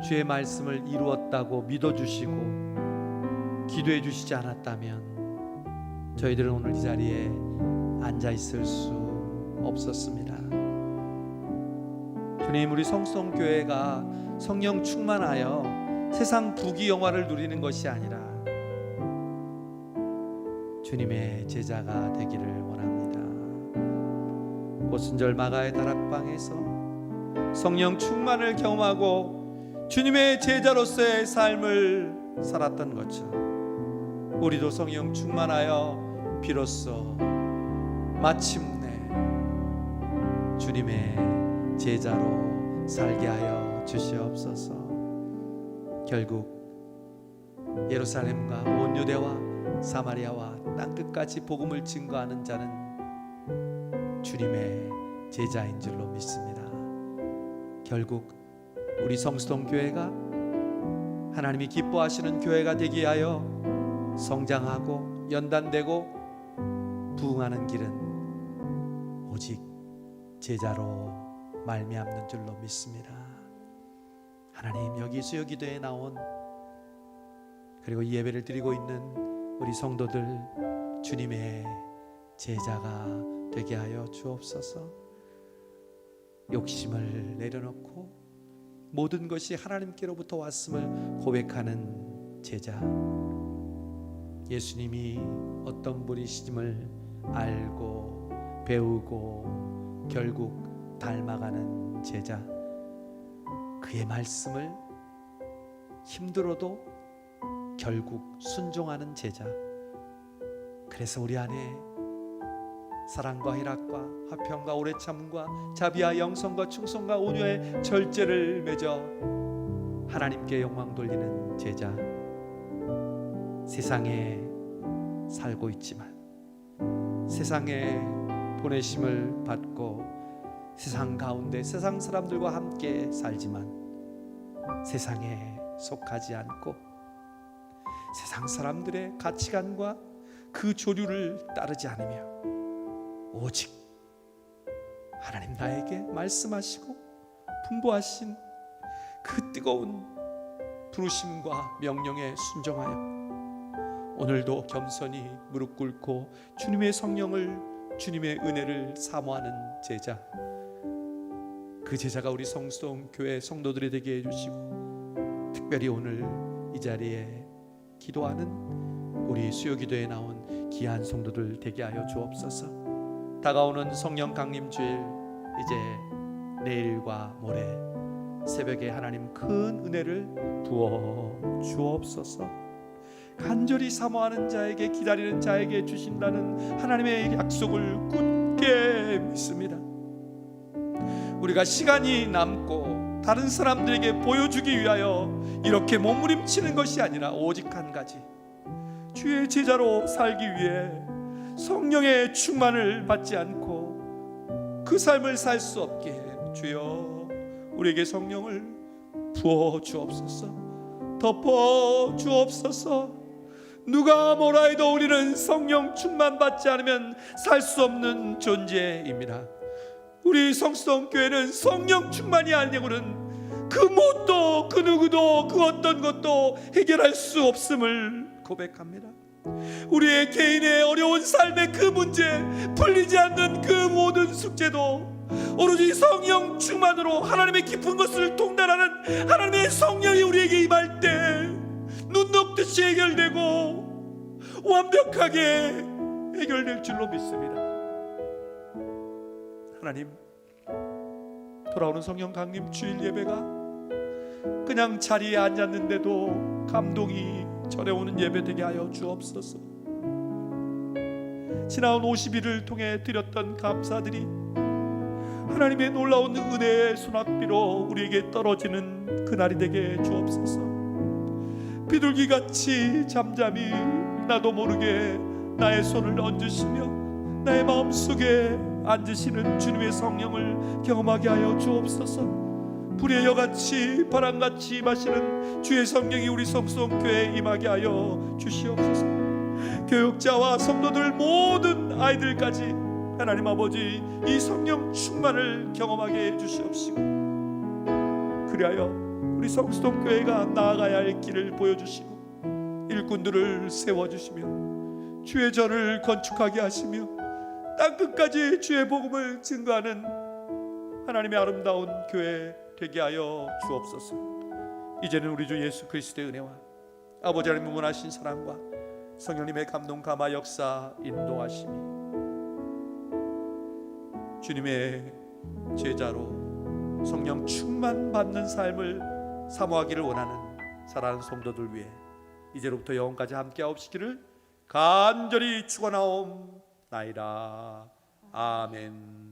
주의 말씀을 이루었다고 믿어주시고 기도해 주시지 않았다면 저희들은 오늘 이 자리에 앉아 있을 수 없었습니다. 주님, 우리 성수동교회가 성령 충만하여 세상 부귀영화를 누리는 것이 아니라 주님의 제자가 되기를 원합니다. 오순절 마가의 다락방에서 성령 충만을 경험하고 주님의 제자로서의 삶을 살았던 것처럼 우리도 성령 충만하여 비로소 마침내 주님의 제자로 살게 하여 주시옵소서. 결국 예루살렘과 온 유대와 사마리아와 땅끝까지 복음을 증거하는 자는 주님의 제자인 줄로 믿습니다. 결국 우리 성수동 교회가 하나님이 기뻐하시는 교회가 되게 하여 성장하고 연단되고 부흥하는 길은 오직 제자로 말미암는 줄로 믿습니다. 하나님, 여기 수요기도에 나온 그리고 이 예배를 드리고 있는 우리 성도들 주님의 제자가 되게 하여 주옵소서. 욕심을 내려놓고 모든 것이 하나님께로부터 왔음을 고백하는 제자, 예수님이 어떤 분이심을 알고 배우고 결국 닮아가는 제자, 그의 말씀을 힘들어도 결국 순종하는 제자. 그래서 우리 안에 사랑과 희락과 화평과 오래 참음과 자비와 영성과 충성과 온유의 절제를 맺어 하나님께 영광 돌리는 제자. 세상에 살고 있지만 세상에 보내심을 받고 세상 가운데 세상 사람들과 함께 살지만 세상에 속하지 않고 세상 사람들의 가치관과 그 조류를 따르지 않으며 오직 하나님 나에게 말씀하시고 분부하신 그 뜨거운 부르심과 명령에 순종하여 오늘도 겸손히 무릎 꿇고 주님의 성령을, 주님의 은혜를 사모하는 제자, 그 제자가 우리 성수동 교회 성도들이 되게 해주시고 특별히 오늘 이 자리에 기도하는 우리 수요기도에 나온 귀한 성도들 되게 하여 주옵소서. 다가오는 성령 강림 주일, 이제 내일과 모레 새벽에 하나님 큰 은혜를 부어 주옵소서. 간절히 사모하는 자에게, 기다리는 자에게 주신다는 하나님의 약속을 굳게 믿습니다. 우리가 시간이 남고 다른 사람들에게 보여주기 위하여 이렇게 몸부림치는 것이 아니라 오직 한 가지, 주의 제자로 살기 위해 성령의 충만을 받지 않고 그 삶을 살 수 없게 주여 우리에게 성령을 부어 주옵소서. 덮어 주옵소서. 누가 뭐라 해도 우리는 성령 충만 받지 않으면 살 수 없는 존재입니다. 우리 성수동 교회는 성령 충만이 아니고는 그 무엇도 그 누구도 그 어떤 것도 해결할 수 없음을 고백합니다. 우리의 개인의 어려운 삶의 그 문제, 풀리지 않는 그 모든 숙제도 오로지 성령 충만으로 하나님의 깊은 것을 통달하는 하나님의 성령이 우리에게 임할 때 눈 녹듯이 해결되고 완벽하게 해결될 줄로 믿습니다. 하나님, 돌아오는 성령 강림 주일 예배가 그냥 자리에 앉았는데도 감동이 전해오는 예배 되게 하여 주옵소서. 지나온 50일을 통해 드렸던 감사들이 하나님의 놀라운 은혜의 소낙비로 우리에게 떨어지는 그날이 되게 주옵소서. 비둘기같이 잠잠히 나도 모르게 나의 손을 얹으시며 나의 마음속에 앉으시는 주님의 성령을 경험하게 하여 주옵소서. 불의 여같이 바람같이 임하시는 주의 성령이 우리 성수동교회에 임하게 하여 주시옵소서. 교육자와 성도들 모든 아이들까지 하나님 아버지 이 성령 충만을 경험하게 해주시옵시고, 그리하여 우리 성수동교회가 나아가야 할 길을 보여주시고 일꾼들을 세워주시며 주의 전을 건축하게 하시며 땅끝까지 주의 복음을 증거하는 하나님의 아름다운 교회 되게 하여 주옵소서. 이제는 우리 주 예수 그리스도의 은혜와 아버지 하나님 무한하신 사랑과 성령님의 감동 감화 역사 인도하심이 주님의 제자로 성령 충만 받는 삶을 사모하기를 원하는 사랑하는 성도들 위해 이제로부터 영원까지 함께하옵시기를 간절히 축원하옵나이다. 아멘.